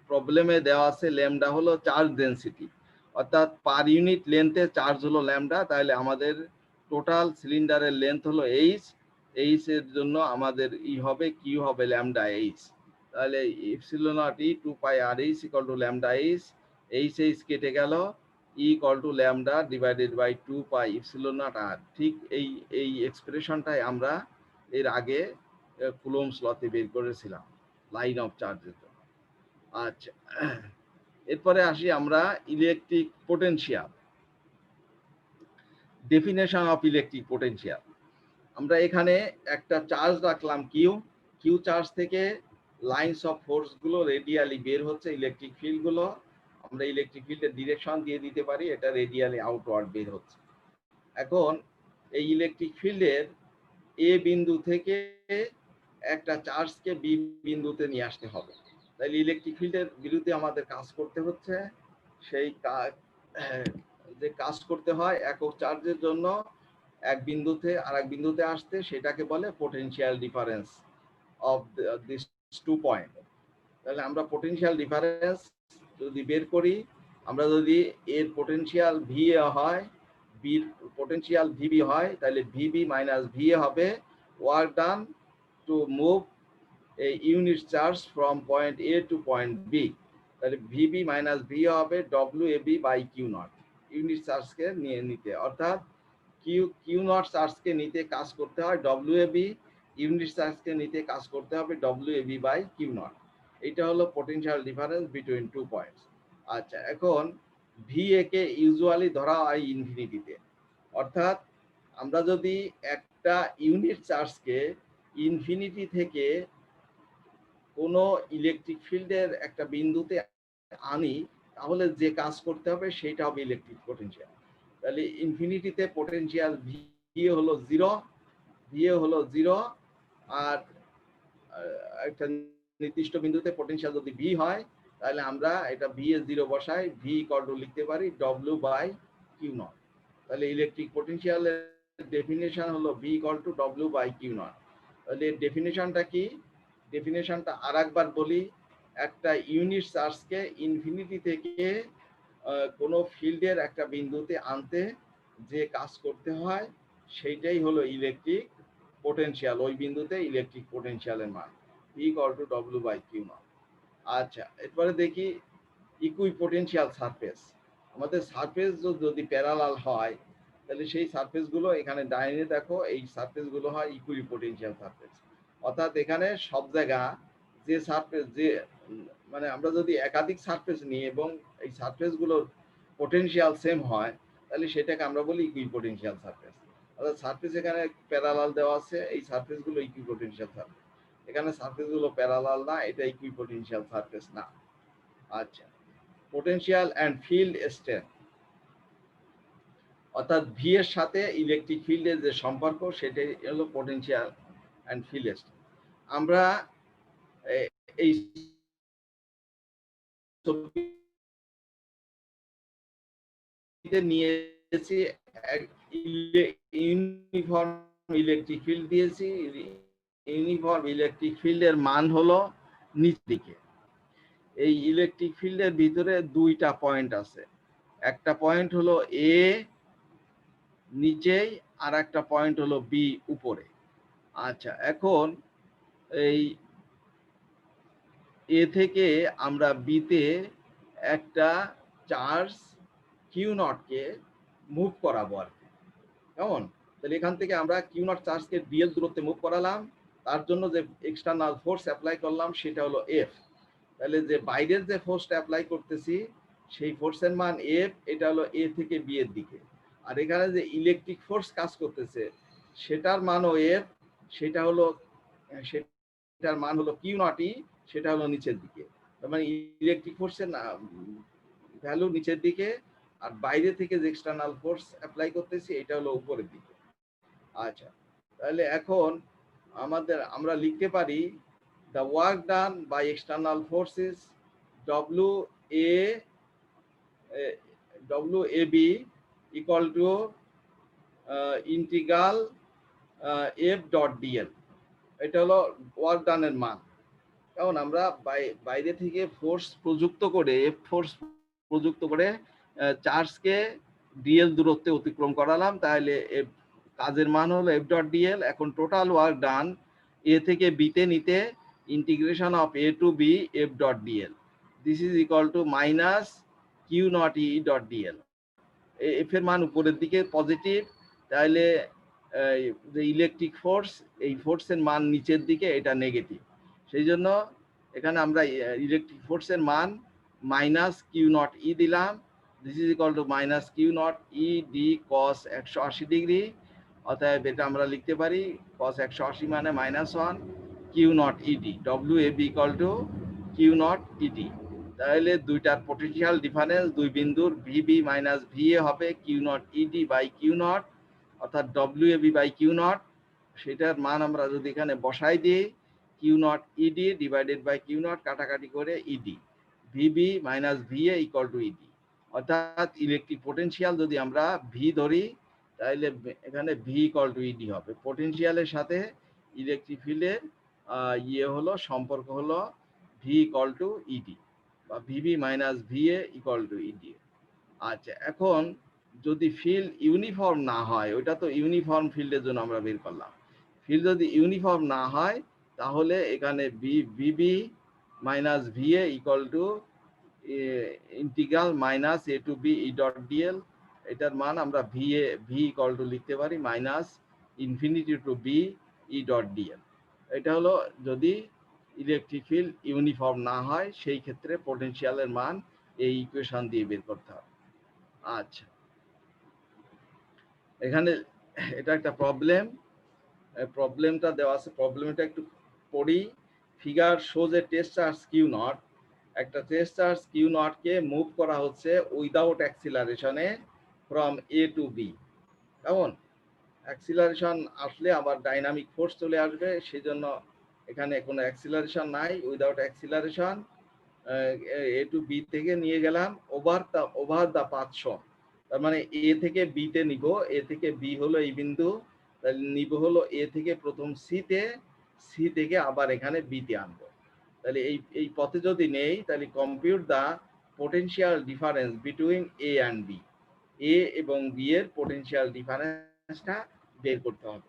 প্রবলেমে দেওয়া আছে ল্যামডা হলো চার্জ ডেনসিটি, অর্থাৎ পার ইউনিট লেন্থে চার্জ হলো ল্যামডা। তাহলে আমাদের টোটাল সিলিন্ডারের লেন্থ হলো এইচ। এইচ এর জন্য আমাদের ই হবে কিউ হবে ল্যামডা এইচ। তাহলে epsilon not E 2 pi R H equal to lambda H, H কেটে গেল, E equal to lambda divided by 2 pi epsilon nought r. ঠিক এই এক্সপ্রেশনটাই আমরা এর আগে কুলম্বস লতে বের করেছিলাম লাইন অফ চার্জের জন্য। আচ্ছা, এরপরে আসি আমরা electric potential, definition of electric potential. আমরা এখানে একটা চার্জ রাখলাম কিউ চার্জ থেকে লাইনস অফ ফোর্স গুলো রেডিয়ালি বের হচ্ছে, ইলেকট্রিক ফিল্ড গুলো আমরা ইলেকট্রিক ফিল্ডের ডিরেকশন দিয়ে দিতে পারি, এটা রেডিয়ালি আউটওয়ার্ড বের হচ্ছে। এখন এই ইলেকট্রিক ফিল্ডের এ বিন্দু থেকে একটা চার্জকে বি বিন্দুতে নিয়ে আসতে হবে, তাহলে ইলেকট্রিক ফিল্ডের বিরুদ্ধে আমাদের কাজ করতে হচ্ছে। সেই যে কাজ করতে হয় একক চার্জের জন্য এক বিন্দুতে আরেক বিন্দুতে আসতে, সেটাকে বলে potential difference of this two point. তাহলে আমরা পোটেনশিয়াল ডিফারেন্স যদি বের করি, আমরা যদি এর পোটেনশিয়াল ভি এ হয়, বির পোটেনশিয়াল ভিবি হয়, তাহলে ভিবি মাইনাস ভি এ হবে work done to move a unit charge from point A to point B, তাহলে ভিবি মাইনাস ভি হবে WAB by Q nought, unit চার্জকে নিয়ে নিতে, অর্থাৎ কিউ নট চার্জকে নিতে কাজ করতে হয় WAB, ইউনিট চার্জকে নিতে কাজ করতে হবে WAB বাই কিউ নট। এটা হলো potential difference between two points. আচ্ছা, এখন VA কে ইউজুয়ালি ধরা হয় ইনফিনিটিতে, অর্থাৎ আমরা যদি একটা ইউনিট চার্জকে ইনফিনিটি থেকে কোনো ইলেকট্রিক ফিল্ডের একটা বিন্দুতে আনি, তাহলে যে কাজ করতে হবে সেটা হবে ইলেকট্রিক পোটেনশিয়াল। তাহলে ইনফিনিটিতে পোটেনশিয়াল ভিএ হলো জিরো, আর একটা নির্দিষ্ট বিন্দুতে পোটেনশিয়াল যদি ভি হয়, তাহলে আমরা এটা ভি এ জিরো বসাই, ভি ইকুয়াল টু লিখতে পারি ডব্লিউ বাই কিউ নট। তাহলে ইলেকট্রিক পোটেনশিয়ালের ডেফিনেশন হলো V equal to W by Q naught. তাহলে ডেফিনেশনটা কি, ডেফিনেশনটা আর একবার বলি, একটা ইউনিট চার্জকে ইনফিনিটি থেকে কোনো ফিল্ডের একটা বিন্দুতে আনতে যে কাজ করতে হয় সেইটাই হলো ইলেকট্রিক পোটেনশিয়াল, ওই বিন্দুতে ইলেকট্রিক পোটেনশিয়ালের মান E equal to W by Q naught। আচ্ছা, এরপরে দেখি ইকুইপোটেনশিয়াল সারফেস। আমাদের সারফেস যদি প্যারালাল হয়, তাহলে সেই সারফেস গুলো এখানে ডাইনে দেখো, এই সারফেস গুলো হয় ইকুইপোটেনশিয়াল সারফেস, অর্থাৎ এখানে সব জায়গা যে সারফেস যে মানে আমরা যদি একাধিক সারফেস নিই এবং এই সারফেস গুলোর পোটেনশিয়াল সেম হয়, তাহলে সেটাকে আমরা বলি ইকুইপোটেনশিয়াল সারফেস। অর্থাৎ সারফেস এখানে প্যারালাল দেওয়া আছে, এই সারফেস গুলো ইকুইপোটেনশিয়াল সারফেস। এখানে সারফেস গুলো প্যারালাল না, এটা ইকুইপোটেনশিয়াল সারফেস না। আচ্ছা, পোটেনশিয়াল অ্যান্ড ফিল্ড স্ট্রেংথ, অর্থাৎ ভি এর সাথে ইলেকট্রিক ফিল্ডের যে সম্পর্ক সেটাই হলো পোটেনশিয়াল অ্যান্ড ফিল্ড স্ট্রেংথ। আমরা এই নিয়েছি ইউনিফর্ম ইলেকট্রিক ফিল্ড দিয়েছি, ইউনিফর্ম ইলেকট্রিক ফিল্ডের মান হলো নিচ দিকে। এই ইলেকট্রিক ফিল্ডের ভিতরে দুইটা পয়েন্ট আছে, একটা পয়েন্ট হলো এ নিচেই, আর একটা পয়েন্ট হলো বি উপরে। আচ্ছা, এখন এই এ থেকে আমরা বিতে একটা চার্জ কিউ নটকে মুভ করাবো আর কি, কেমন? তাহলে এখান থেকে আমরা কিউ নট চার্জকে ডিএল দূরত্বে মুভ করালাম, তার জন্য যে এক্সটার্নাল ফোর্স অ্যাপ্লাই করলাম সেটা হলো এফ। তাহলে যে বাইরের যে ফোর্সটা অ্যাপ্লাই করতেছি সেই ফোর্সের মান এফ, এটা হলো এ থেকে বি এর দিকে। আর এখানে যে ইলেকট্রিক ফোর্স কাজ করতেছে সেটার মানও এফ, সেটা হলো সেটার মান হলো কিউ নট ই, সেটা হলো নিচের দিকে। তার মানে ইলেকট্রিক ফোর্সের ভ্যালু নিচের দিকে, আর বাইরে থেকে যে এক্সটার্নাল ফোর্স অ্যাপ্লাই করতেছি এটা হলো উপরের দিকে। আচ্ছা, তাহলে এখন আমরা লিখতে পারি the work done by external forces WAB equal to integral F dot DL, এটা হলো ওয়ার্ক ডানের মান। কারণ আমরা বাইরে থেকে ফোর্স প্রযুক্ত করে চার্জকে ডিএল দূরত্বে অতিক্রম করালাম, তাহলে কাজের মান হলো এফ ডট ডিএল। এখন টোটাল ওয়ার্ক ডান এ থেকে বিতে নিতে integration of a to b f dot dl. This is equal to minus q naught e dot dl. F এর মান উপরের দিকে পজিটিভ, তাহলে যে ইলেকট্রিক ফোর্স, এই ফোর্সের মান নিচের দিকে, এটা নেগেটিভ। সেই জন্য এখানে আমরা ইলেকট্রিক ফোর্সের মান মাইনাস কিউ নট ই দিলাম। This is equal to minus Q nought E d cos 180 degree. অতএব এটা আমরা লিখতে পারি কস 180 মানে -1 Q nought Ed, W A B equal to Q nought Ed. তাহলে দুইটার পোটেনশিয়াল ডিফারেন্স, দুই বিন্দুর ভিবি মাইনাস ভিএ হবে Q nought Ed by Q nought, অর্থাৎ W A B by Q nought. সেটার মান আমরা যদি এখানে বসাই দিই, Q nought Ed divided by Q naught, কাটাকাটি করে ED, VB minus VA equal to ED. অর্থাৎ ইলেকট্রিক পোটেনশিয়াল যদি আমরা ভি ধরি, তাহলে এখানে ভি ইকুয়াল টু ইডি হবে। পোটেনশিয়ালের সাথে ইলেকট্রিক ফিল্ডের হলো সম্পর্ক হলো ভি ইকুয়াল টু ইডি বা VB minus VA equal to ED. আচ্ছা, এখন যদি ফিল্ড ইউনিফর্ম না হয়, ওইটা তো ইউনিফর্ম ফিল্ডের জন্য আমরা বের করলাম। ফিল্ড যদি ইউনিফর্ম না হয়, তাহলে এখানে VB minus VA equal to integral minus A to B E dot DL. এটার মান আমরা ভি ইকুয়াল টু লিখতে পারি minus infinity to B E dot DL. এটা হলো যদি ইলেকট্রিক ফিল্ড ইউনিফর্ম না হয়, সেই ক্ষেত্রে পোটেনশিয়ালের মান এই ইকুয়েশন দিয়ে বের করতে হবে। আচ্ছা, এখানে এটা একটা প্রবলেম, প্রবলেমটা দেওয়া আছে, প্রবলেমটা একটু পড়ি। Figure shows a test charge Q nought. একটা টেস্ট চার্জ কিউ নট কে মুভ করা হচ্ছে উইদাউট অ্যাক্সিলারেশনে ফ্রম এ টু বি। কেমন? অ্যাক্সিলারেশন আসলে আবার ডাইনামিক ফোর্স চলে আসবে, সেজন্য এখানে কোনো অ্যাক্সিলারেশন নাই। Without acceleration A to B থেকে নিয়ে গেলাম ওভার দ্য পাথ শোন। তার মানে এ থেকে বি তে নিব, এ থেকে বি হলো এই বিন্দু, তাহলে নিব হলো এ থেকে প্রথম সি তে, সি থেকে আবার এখানে বি তে আনবো। তাহলে এই পথে যদি নেই, তাহলে compute the potential difference between A and B. A এবং বি এর পোটেনশিয়াল ডিফারেন্সটা বের করতে হবে।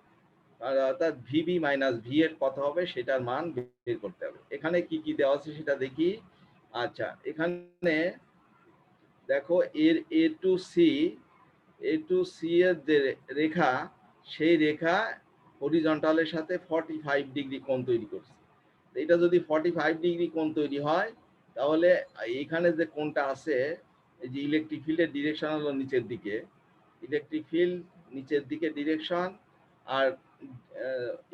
অর্থাৎ ভিবি মাইনাস ভি এর কত হবে সেটার মান বের করতে হবে। এখানে কি কি দেওয়া আছে সেটা দেখি। আচ্ছা, এখানে দেখো এর এ টু সি এর যে রেখা, সেই রেখা হরিজন্টালের সাথে 45 ডিগ্রি কোণ তৈরি করছে। এটা যদি 45 ডিগ্রি কোণ তৈরি হয়, তাহলে এখানে যে কোণটা আছে, এই যে ইলেকট্রিক ফিল্ডের ডিরেকশন হলো নিচের দিকে, ইলেকট্রিক ফিল্ড নিচের দিকে direction, R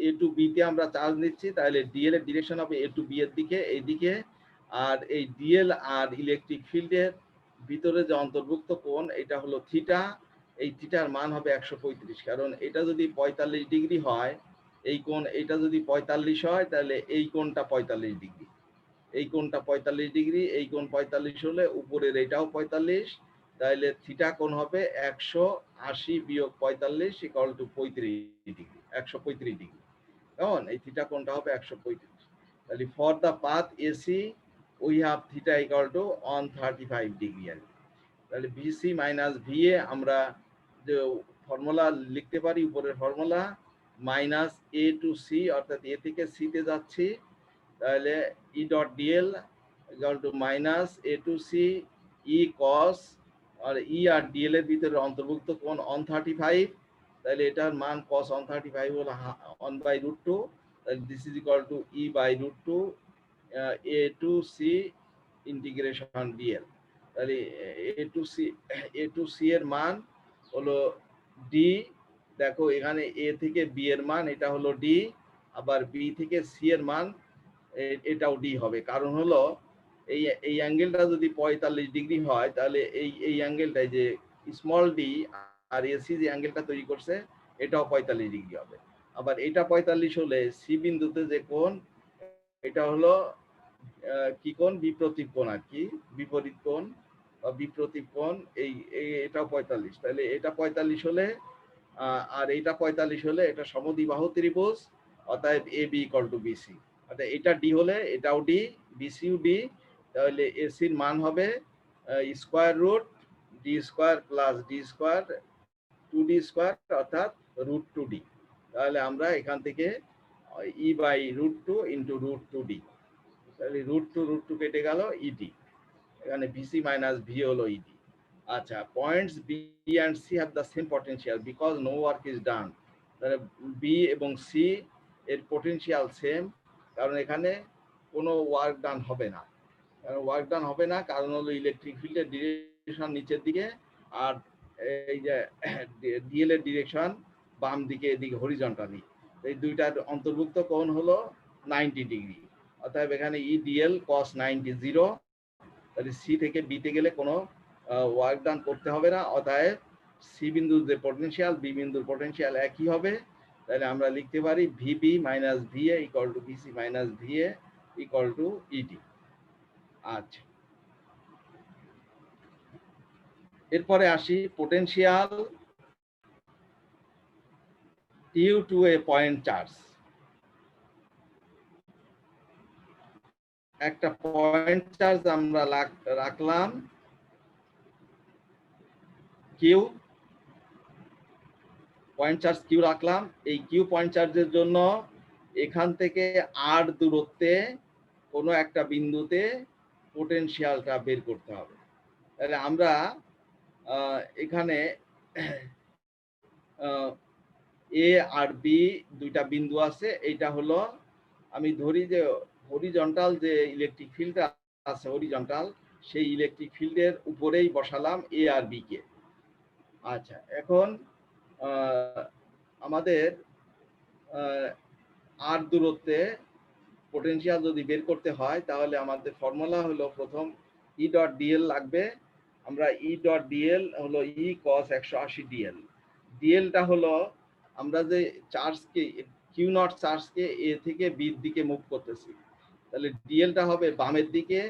A to B তে আমরা চার্জ নিচ্ছি, তাহলে ডিএল এর ডিরেকশন হবে এ টু বি এর দিকে, এইদিকে। আর এই ডিএল আর ইলেকট্রিক ফিল্ডের ভিতরে যে অন্তর্ভুক্ত কোণ, এটা হলো থিটা। এই থিটার মান হবে 135, কারণ এটা যদি 45 ডিগ্রি হয়, এই কোণ, এটা যদি 45 হয়, তাহলে এই কোণটা 45 ডিগ্রি, এই কোণটা 45 ডিগ্রি, এই কোণ 45 হলে উপরের এটাও 45, তাহলে থিটা কোণ হবে 180 বিয়োগ 45 ইকুয়াল টু 35 ডিগ্রি, 135 ডিগ্রি। কেমন? এই থিটা কোণটা হবে 135। তাহলে for the path AC we have theta equal to 135 degree. তাহলে ভিসি মাইনাস ভিএ আমরা যে ফর্মুলা লিখতে পারি, উপরের formula minus A to C, অর্থাৎ এ থেকে সি তে যাচ্ছি, তাহলে E dot DL equal to minus A to C E cos, আর ই আর ডিএল এর ভিতরে অন্তর্ভুক্ত কোণ 135, তাহলে এটার মান কস 135 হলো 1/√2, তাহলে this is equal to E by √2 A to C integration DL. তাহলে এ টু সি এর মান হলো ডি। দেখো এখানে এ থেকে বি এর মান এটা হলো ডি, আবার বি থেকে সি এর মান এটাও ডি হবে। কারণ হলো এই অ্যাঙ্গেলটা যদি 45 ডিগ্রি হয়, তাহলে এই অ্যাঙ্গেলটাই যে স্মল ডি আর এসি যে অ্যাঙ্গেলটা তৈরি করছে, এটাও 45 ডিগ্রি হবে। আবার এটা 45 হলে সি বিন্দুতে যে কোণ, এটা হলো কি কোণ? বিপ্রতীপ কোণ, আর কি বিপরীত কোণ বা বিপ্রতীপ কোণ। এটাও 45, তাহলে এটা 45 হলে আর এইটা 45 হলে এটা সমদ্বিবাহু ত্রিভুজ, অতএব এ বি ইকুয়াল টু বিসি। অর্থাৎ এটা ডি হলে এটাও ডি, বিসিও ডি, তাহলে এসির মান হবে square root D square plus D square 2d square, অর্থাৎ √2d। তাহলে আমরা এখান থেকে ই বাই √2 ইন্টু √2d, তাহলে √2 কেটে গেল ইডি, এখানে ভিসি মাইনাস ভি হলো ইডি। আচ্ছা, points B and C have the same potential because no work is done. তাহলে বি এবং সি এর পটেনশিয়াল সেম, কারণ এখানে কোনো ওয়ার্ক ডান হবে না। ওয়ার্ক ডান হবে না কারণ হলো ইলেকট্রিক ফিল্ডের ডিরেকশন নিচের দিকে, আর এই যে ডিএল এর ডিরেকশন বাম দিকে, এদিকে হরিজন্টালি। এই দুইটার অন্তর্ভুক্ত কোণ হলো 90 ডিগ্রি। অতএব এখানে ই ডিএল কস 90 0, তাহলে সি থেকে বিতে গেলে কোনো ওয়ার্ক ডান করতে হবে না। অতএব সি বিন্দুর যে পটেনশিয়াল, বি বিন্দুর পটেনশিয়াল একই হবে। তাহলে আমরা লিখতে পারি VB minus VA equal to VC minus VA equal to ED. আচ্ছা, এরপরে আসি potential due to a point charge. একটা পয়েন্ট চার্জ আমরা রাখলাম কিউ, পয়েন্ট চার্জ কিউ রাখলাম। এই কিউ পয়েন্ট চার্জের জন্য এখান থেকে আর দূরত্বে কোনো একটা বিন্দুতে পোটেনশিয়ালটা বের করতে হবে। তাহলে আমরা এখানে এ আর বি দুইটা বিন্দু আছে। এইটা হলো, আমি ধরি যে হরিজন্টাল যে ইলেকট্রিক ফিল্ডটা আছে হরিজন্টাল, সেই ইলেকট্রিক ফিল্ডের উপরেই বসালাম এ আর বি কে। আচ্ছা, এখন আমাদের আর দূরত্বে পোটেনশিয়াল যদি বের করতে হয়, তাহলে আমাদের ফর্মুলা হলো প্রথম ই ডট ডিএল লাগবে। আমরা ই ডট ডিএল হলো ই কস 180 ডিএল। ডিএলটা হলো আমরা যে চার্জকে কিউ নট চার্জকে এ থেকে বির দিকে মুভ করতেছি, তাহলে ডিএলটা হবে বামের দিকে,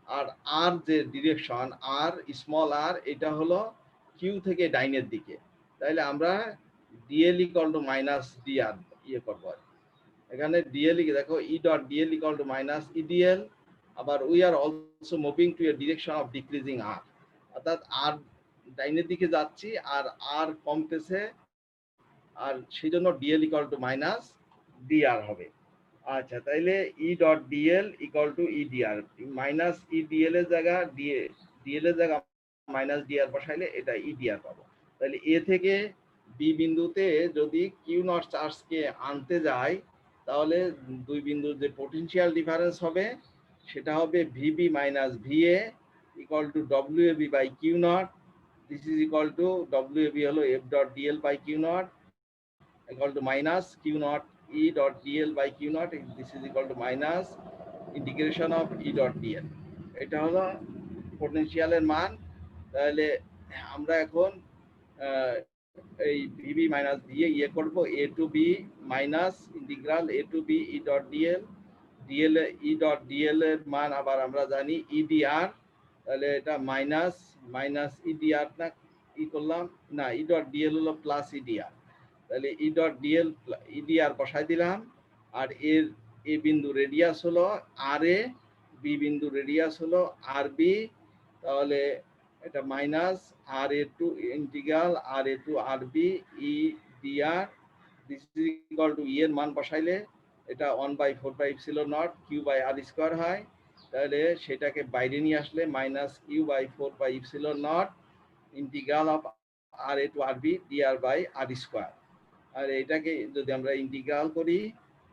আর আর যে ডিরেকশন আর স্মল আর, এটা হলো কিউ থেকে ডাইনের দিকে। তাহলে আমরা dl equal to minus dr ইয়ে করবো। এখানে ডিএল দেখো E dot DL equal to minus Edl. আবার we are also moving to a direction of decreasing r, অর্থাৎ আর ডাইনের দিকে যাচ্ছি আর আর কমতেছে, আর সেই জন্য DL equal to minus DR হবে। আচ্ছা, তাইলে E dot DL equal to EDR, minus EDL এর জায়গা ডিএল এর জায়গা মাইনাস ডিআর বসাইলে এটা ইডিআর পাবো। তাহলে এ থেকে বি বিন্দুতে যদি কিউ নট চার্জকে আনতে যায়, তাহলে দুই বিন্দুর যে পোটেনশিয়াল ডিফারেন্স হবে সেটা হবে VB minus VA equal to W A B by Q nought. This is equal to W A B হলো F dot dl by Q nought equal to minus q naught e dot dl by q naught. This is equal to minus integration of e dot dl. এটা হলো পোটেনশিয়ালের মান। তাহলে আমরা এখন এই ভিবি মাইনাস দিয়ে ইয়ে করবো A to B minus integral A to B E dot dl. Dl E dot dl এর মান আবার আমরা জানি ইডিআর, তাহলে এটা মাইনাস মাইনাস ইডিআর না ই করলাম না, ই ডট ডিএল হলো প্লাস ইডিআর। তাহলে ই ডট ডিএল ইডিআর বসাই দিলাম, আর এর এ বিন্দু রেডিয়াস হলো আর এ, বি বিন্দু রেডিয়াস হলো আর বি। তাহলে এটা minus r A to integral r A to r B E dr. This is equal to E এর মান বসাইলে এটা 1/4πε0 কিউ বাই আর স্কোয়ার হয়। তাহলে সেটাকে বাইরে নিয়ে আসলে minus Q by 4πε0 integral of r A to r B dr by R square. আর এটাকে যদি আমরা ইন্টিগ্রাল করি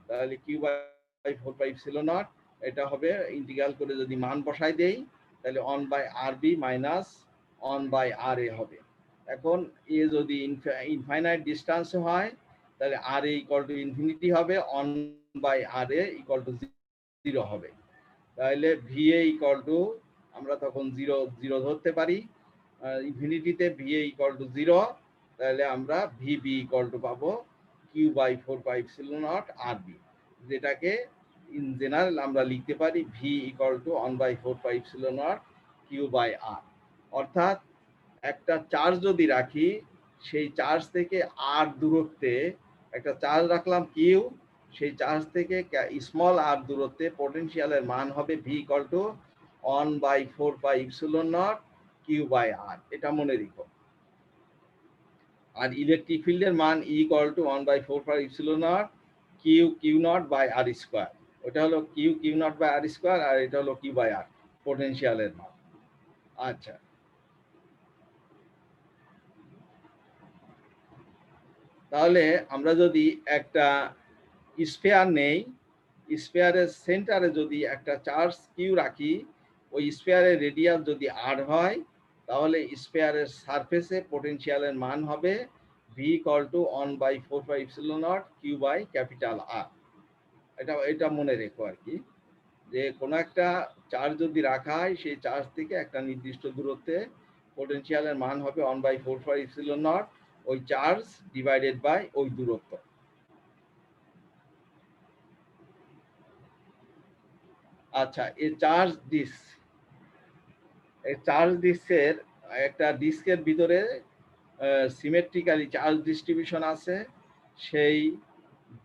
তাহলে কিউ বাই 4πε0, এটা হবে ইন্টিগ্রাল করে যদি মান বসাই দেই তাহলে 1/RB মাইনাস 1/RA হবে। এখন এ যদি ইনফাইনাইট ডিস্টেন্সে হয় তাহলে RA ইকুয়াল টু ইনফিনিটি হবে, 1/RA ইকুয়াল টু 0 হবে। তাহলে VA ইকুয়াল টু আমরা তখন 0 ধরতে পারি, ইনফিনিটিতে VA ইকুয়াল টু 0। তাহলে আমরা ভিবি ইকুয়াল টু পাবো কিউ বাই 4πε0 আরবি, যেটাকে ইন জেনারেল আমরা লিখতে পারি V equal to 1/4πε0 Q by r. অর্থাৎ একটা চার্জ যদি রাখি, সেই চার্জ থেকে আর দূরত্বে একটা চার্জ রাখলাম কিউ, সেই চার্জ থেকে স্মল আর দূরত্বে পোটেনশিয়ালের মান হবে V equal to 1/4πε0 Q by r, এটা মনে রেখো। আর ইলেকট্রিক ফিল্ডের মান E equal to 1/4πε0 Q nought by R square. ওটা হলো Q nought by R square, আর এটা হলো কিউ বাই আর পোটেনশিয়ালের মান। আচ্ছা, তাহলে আমরা যদি একটা স্ফেয়ার নেই, স্ফেয়ারের সেন্টারে যদি একটা চার্জ কিউ রাখি, ওই স্ফেয়ারের রেডিয়াস যদি আর হয়, তাহলে স্ফেয়ারের সারফেসে পোটেনশিয়ালের মান হবে V equal to 1/4πε0 Q by capital R. এটা মনে রেখো আর কি, যে কোনো একটা চার্জ যদি রাখা হয়, সেই চার্জ থেকে একটা নির্দিষ্ট দূরত্বে পোটেনশিয়ালের মান হবে 1/4πε0 ওই চার্জ ডিভাইডেড বাই ওই দূরত্ব। আচ্ছা, এই চার্জ ডিস্কের একটা ডিস্কের ভিতরে সিমেট্রিক্যালি চার্জ ডিস্ট্রিবিউশন আছে। সেই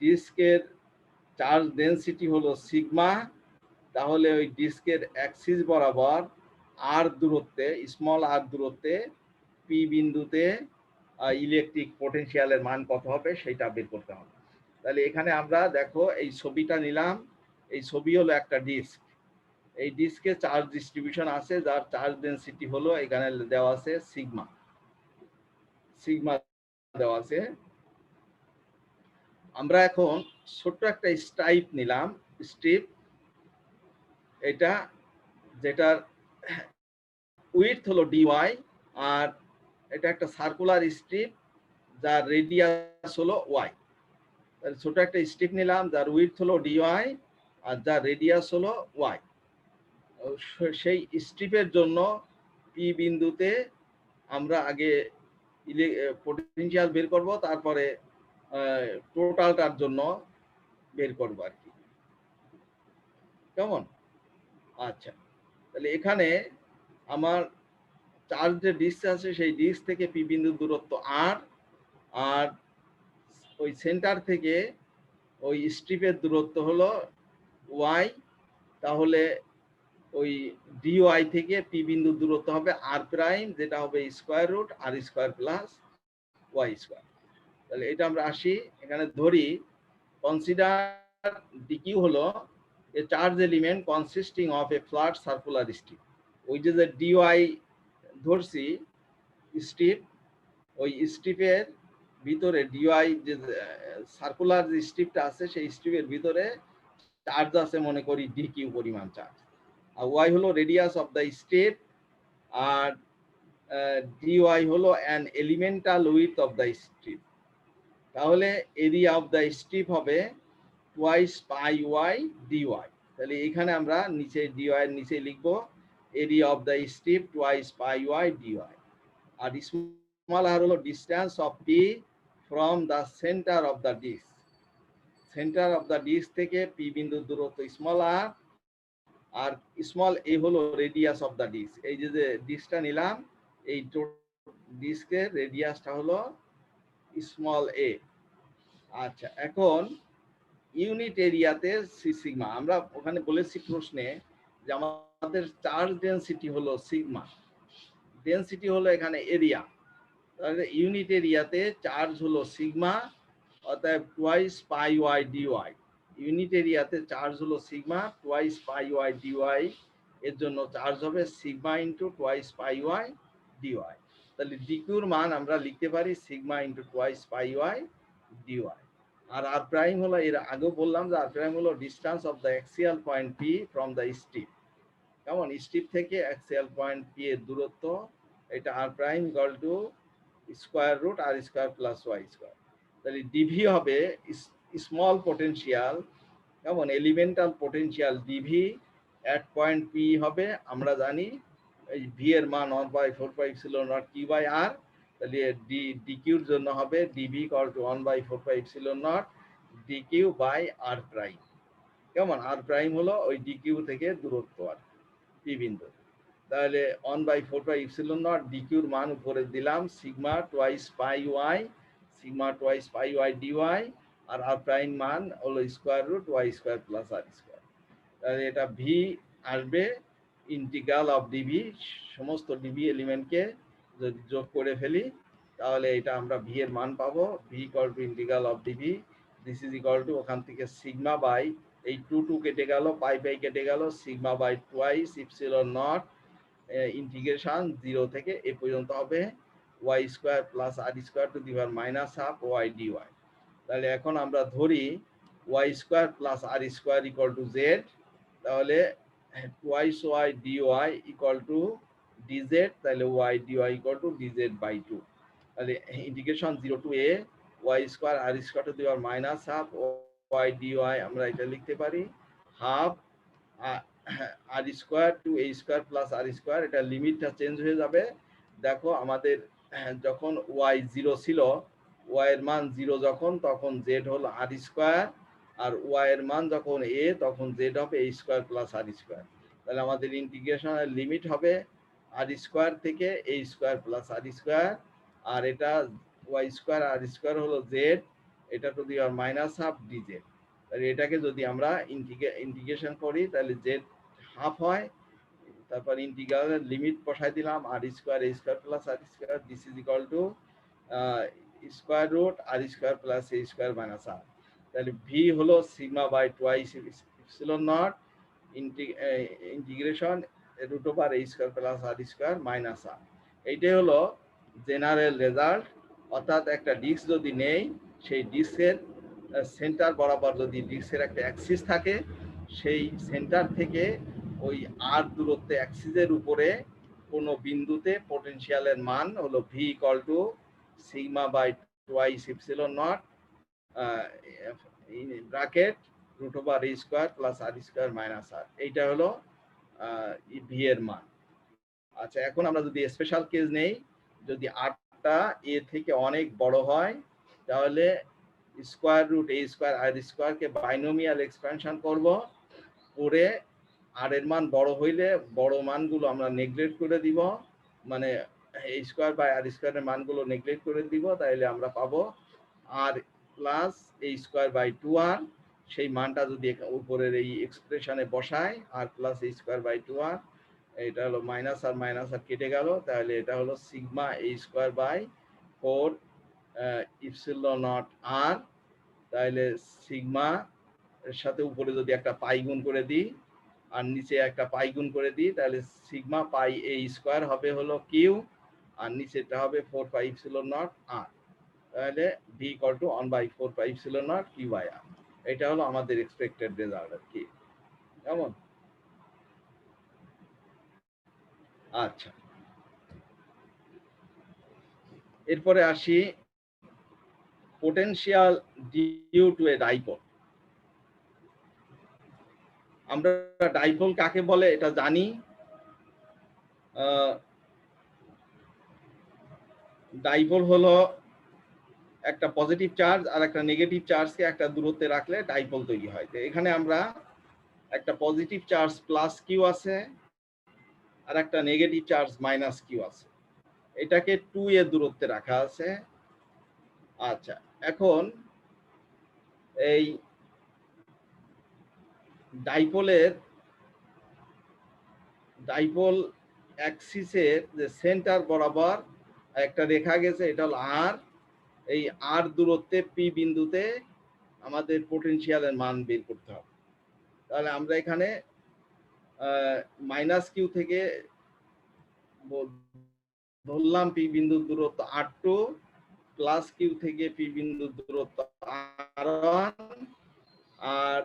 ডিস্কের চার্জ ডেনসিটি হলো সিগমা। তাহলে ওই ডিস্কের অ্যাক্সিস বরাবর আর দূরত্বে, স্মল আর দূরত্বে পি বিন্দুতে ইলেকট্রিক পোটেনশিয়ালের মান কত হবে সেটা বের করতে হবে। তাহলে এখানে আমরা দেখো এই ছবিটা নিলাম, এই ছবি হলো একটা ডিস্ক। এই ডিস্কে চার্জ ডিস্ট্রিবিউশন আছে, যার চার্জ ডেনসিটি হলো এখানে দেওয়া আছে সিগমা দেওয়া আছে। আমরা এখন ছোট্ট একটা স্ট্রাইপ নিলাম, স্ট্রিপ, এটা যেটার উইডথ হলো ডিওয়াই, আর এটা একটা সার্কুলার স্ট্রিপ যার রেডিয়াস হলো ওয়াই। তাহলে ছোট একটা স্ট্রিপ নিলাম যার উইডথ হলো ডিওয়াই আর যার রেডিয়াস হলো ওয়াই। সেই স্ট্রিপের জন্য পি বিন্দুতে আমরা আগে পোটেনশিয়াল বের করব, তারপরে টোটালটার জন্য বের করব আর কি। কেমন? আচ্ছা, তাহলে এখানে আমার চার্জ যে ডিস্ক আছে, সেই ডিস্ক থেকে পি বিন্দুর দূরত্ব আর, আর ওই সেন্টার থেকে ওই স্ট্রিপের দূরত্ব হলো ওয়াই। তাহলে ওই ডিওয়াই থেকে পি বিন্দুর দূরত্ব হবে আর প্রাইম, যেটা হবে স্কোয়ার রুট আর স্কোয়ার প্লাস ওয়াই স্কোয়ার। তাহলে এটা আমরা আসি, এখানে ধরি কনসিডার ডিকিউ হলো a charge element consisting of a flat circular strip. ওই যে ডিওয়াই ধরছি স্ট্রিপ, ওই স্ট্রিপের ভিতরে ডিওয়াই যে সার্কুলার যে স্ট্রিপটা আছে, সেই স্ট্রিপের ভিতরে চার্জ আছে মনে করি ডিকিউ পরিমাণ চার্জ, আর ওয়াই হলো রেডিয়াস অফ দ্য স্ট্রিপ, আর ডিওয়াই হলো an elemental width of the strip. তাহলে এরিয়া অফ দ্য স্ট্রিপ হবে টুয়াইস পাই ওয়াই ডিওয়াই। তাহলে এখানে আমরা নিচে ডিওয়াই এর নিচে লিখবো area of the strip twice pi y dy. আর স্মল আর হলো distance of P from the centre of the disc. Centre of the disc থেকে পি বিন্দুর দূরত্ব স্মল আর স্মল এ হলো রেডিয়াস অফ দ্য ডিস্ক। এই যে ডিস্কটা নিলাম, এই ডিস্কের রেডিয়াসটা হলো স্মল এ। আচ্ছা, এখন ইউনিট এরিয়াতে সি সিগমা, আমরা ওখানে বলেছি প্রশ্নে যে আমাদের চার্জ ডেনসিটি হলো সিগমা, ডেনসিটি হলো এখানে এরিয়া। তাহলে ইউনিট এরিয়াতে চার্জ হলো সিগমা, অতএব twice pi y dy. Unit এরিয়াতে চার্জ হলো sigma, twice pi y dy, এর জন্য চার্জ হবে sigma into twice pi y dy. তাহলে ডিকিউর মান আমরা লিখতে পারি sigma into twice pi y dy. আর আর প্রাইম হলো, এর আগেও বললাম যে আর প্রাইম হলো distance of the axial point P from the strip. কেমন? স্ট্রিপ থেকে অ্যাক্সিয়াল পয়েন্ট পি এর দূরত্ব, এটা r prime equal to square root R square plus Y square. তাহলে ডিভি হবে স্মল পোটেনশিয়াল, কেমন, elemental potential D V at point P হবে, আমরা জানি এই ভি এর মান 1/4πε0 কিউ বাই আর। তাহলে ডিকিউর জন্য হবে dV equal to 1/4πε0 dQ by r prime. কেমন? আর প্রাইম হলো ওই ডিকিউ থেকে দূরত্ব আর পি বিন্দু। তাহলে 1/4πε0 ডিকিউর মান উপরে দিলাম sigma twice pi y, sigma twice pi y dy, আর আর প্রাইম মান হলো square root y square plus r square. তাহলে এটা ভি আসবে ইন্টিগ্রাল অফ ডিভি, সমস্ত ডিভি এলিমেন্টকে যদি যোগ করে ফেলি তাহলে এটা আমরা ভি এর মান পাবো, V equal to integral of D V this is equal to ওখান থেকে সিগমা বাই এই 2 কেটে গেল, পাই পাই কেটে গেল, sigma by twice epsilon nought integration 0 থেকে এ পর্যন্ত হবে y square plus r square to the power minus half y d y. তাহলে এখন আমরা ধরি y square plus r square equal to z, তাহলে twice y d y equal to dz, তাহলে y d y equal to dz by 2। তাহলে integration 0 to A y square r square to the power minus half y d Y, আমরা এটা লিখতে পারি হাফ আর স্কোয়ার টু এ স্কোয়ার প্লাস আর স্কোয়ার। এটা লিমিটটা চেঞ্জ হয়ে যাবে। দেখো আমাদের যখন ওয়াই 0 ছিল, ওয়াই এর মান 0 যখন, তখন জেড হলো আর স্কোয়ার, আর ওয়াই এর মান যখন এ তখন জেড হবে এ স্কোয়ার প্লাস আর স্কোয়ার। তাহলে আমাদের ইন্টিগ্রেশনের লিমিট হবে আর স্কোয়ার থেকে এ স্কোয়ার প্লাস আর স্কোয়ার, আর এটা ওয়াই স্কোয়ার আর স্কোয়ার হলো জেড, এটা two the power minus half DZ. তাহলে এটাকে যদি আমরা ইন্টিগ্রেশন করি তাহলে জেড হাফ হয়, তারপর ইন্টিগ্রালের লিমিট বসাই দিলাম r square A square plus r square, this is equal to square root R square plus A square minus r. তাহলে ভি হলো sigma by twice epsilon nought integration root over A square plus r square minus r. এইটাই হলো জেনারেল রেজাল্ট। অর্থাৎ একটা ডিস্ক যদি নেই, সেই ডিস্কের সেন্টার বরাবর যদি ডিস্কের একটা অ্যাক্সিস থাকে, সেই সেন্টার থেকে ওই আর দূরত্বে অ্যাক্সিসের উপরে কোনো বিন্দুতে পোটেনশিয়ালের মান হলো V equal to sigma by twice epsilon nought bracket root over A square plus r square minus r. এইটা হলো ভি এর মান। আচ্ছা, এখন আমরা যদি স্পেশাল কেস নেই, যদি আরটা এ থেকে অনেক বড় হয়, তাহলে স্কোয়ার রুট এ স্কোয়ার আর স্কোয়ারকে বাইনোমিয়াল এক্সপেনশন করব, করে আর এর মান বড় হইলে বড় মানগুলো আমরা নেগলেক্ট করে দিব, মানে এ স্কোয়ার বাই আর স্কোয়ারের মানগুলো নেগলেক্ট করে দিব, তাইলে আমরা পাবো r plus A square by 2r। সেই মানটা যদি উপরের এই এক্সপ্রেশনে বসায় r plus A square by 2r, এটা হলো মাইনাস আর কেটে গেল, তাহলে এটা হলো sigma A square by 4 epsilon nought r. তাহলে সিগমা এর সাথে উপরে যদি একটা পাই গুণ করে দিই আর নিচে একটা পাই গুণ করে দিই, তাহলে সিগমা পাই এ স্কোয়ার হবে হলো কিউ, আর নিচেটা হবে 4 পাই ইপসিলন নট আর। তাহলে V equal to 1/4 pi epsilon naught Q by r. এটা হলো আমাদের এক্সপেক্টেড রেজাল্ট আর কি। কেমন? আচ্ছা, এরপরে আসি potential due to a dipole. আমরা ডাইপোল কাকে বলে এটা জানি। ডাইপোল হলো একটা পজিটিভ চার্জ আর একটা নেগেটিভ চার্জকে একটা দূরত্বে রাখলে ডাইপোল তৈরি হয়। তো এখানে আমরা একটা পজিটিভ চার্জ প্লাস কিউ আছে আর একটা নেগেটিভ চার্জ মাইনাস কিউ আছে, এটাকে 2 এ দূরত্বে রাখা আছে। আচ্ছা, এখন এই ডাইপোল অ্যাক্সিসের যে সেন্টার বরাবর একটা রেখা গেছে, এটা হলো আর। এই আর দূরত্বে পি বিন্দুতে আমাদের পোটেনশিয়ালের মান বের করতে হবে। তাহলে আমরা এখানে মাইনাস কিউ থেকে ধরলাম পি বিন্দুর দূরত্ব r2, প্লাস কিউ থেকে পি বিন্দুর দূরত্ব r1, আর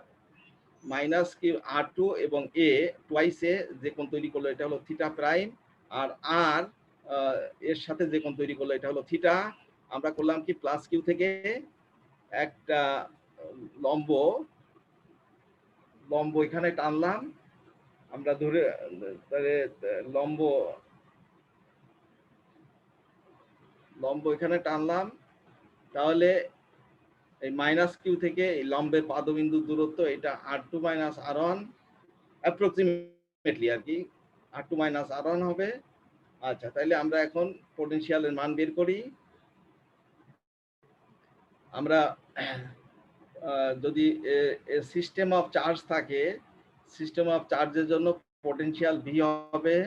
মাইনাস কিউ r2 এবং a টুয়াইসে যে কোণ তৈরি করলো এটা হলো থিটা প্রাইম, আর r এর সাথে যে কোণ তৈরি করলো এটা হলো থিটা। আমরা করলাম কি প্লাস কিউ থেকে একটা লম্ব এখানে টানলাম, আমরা ধরে লম্ব এখানে টানলাম। তাহলে এই মাইনাস কিউ থেকে এই লম্বের পাদবিন্দুর দূরত্ব এটা r2 মাইনাস r1 অ্যাপ্রক্সিমেটলি আর কি, r2 মাইনাস r1 হবে। আচ্ছা, তাহলে আমরা এখন পোটেনশিয়ালের মান বের করি। আমরা যদি সিস্টেম অফ চার্জ থাকে, সিস্টেম অফ চার্জের জন্য পোটেনশিয়াল ভি হবে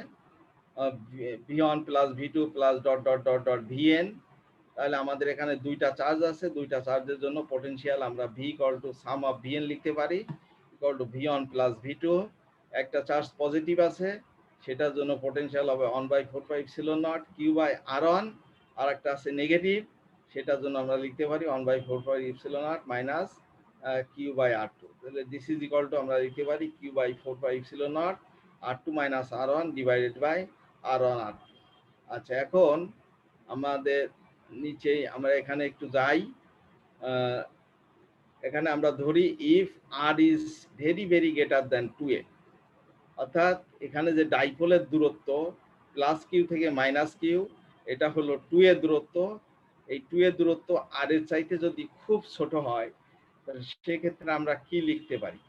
v1 plus v2 plus dot dot dot dot vn। তাহলে আমাদের এখানে দুইটা চার্জ আছে, দুইটা চার্জের জন্য পটেনশিয়াল আমরা V equal to sum of Vn লিখতে পারি equal to V1 plus V2। একটা চার্জ পজিটিভ আছে, সেটার জন্য পটেনশিয়াল হবে 1/4 epsilon naught Q by R1। আর একটা আছে নেগেটিভ, সেটার জন্য আমরা লিখতে পারি 1/4 epsilon naught minus Q by R2। তাহলে দিস ইজ ইকুয়াল টু আমরা লিখতে পারি Q by 4 epsilon naught R2 minus R1 divided by R1 R2। আচ্ছা, এখন আমাদের নিচে আমরা এখানে একটু যাই। এখানে আমরা ধরি if R is very very greater than 2a, অর্থাৎ এখানে যে ডাইপোলের দূরত্ব প্লাস কিউ থেকে মাইনাস কিউ, এটা হলো 2a দূরত্ব। এই 2a দূরত্ব R এর চাইতে যদি খুব ছোট হয়, তাহলে সেক্ষেত্রে আমরা কি লিখতে পারি?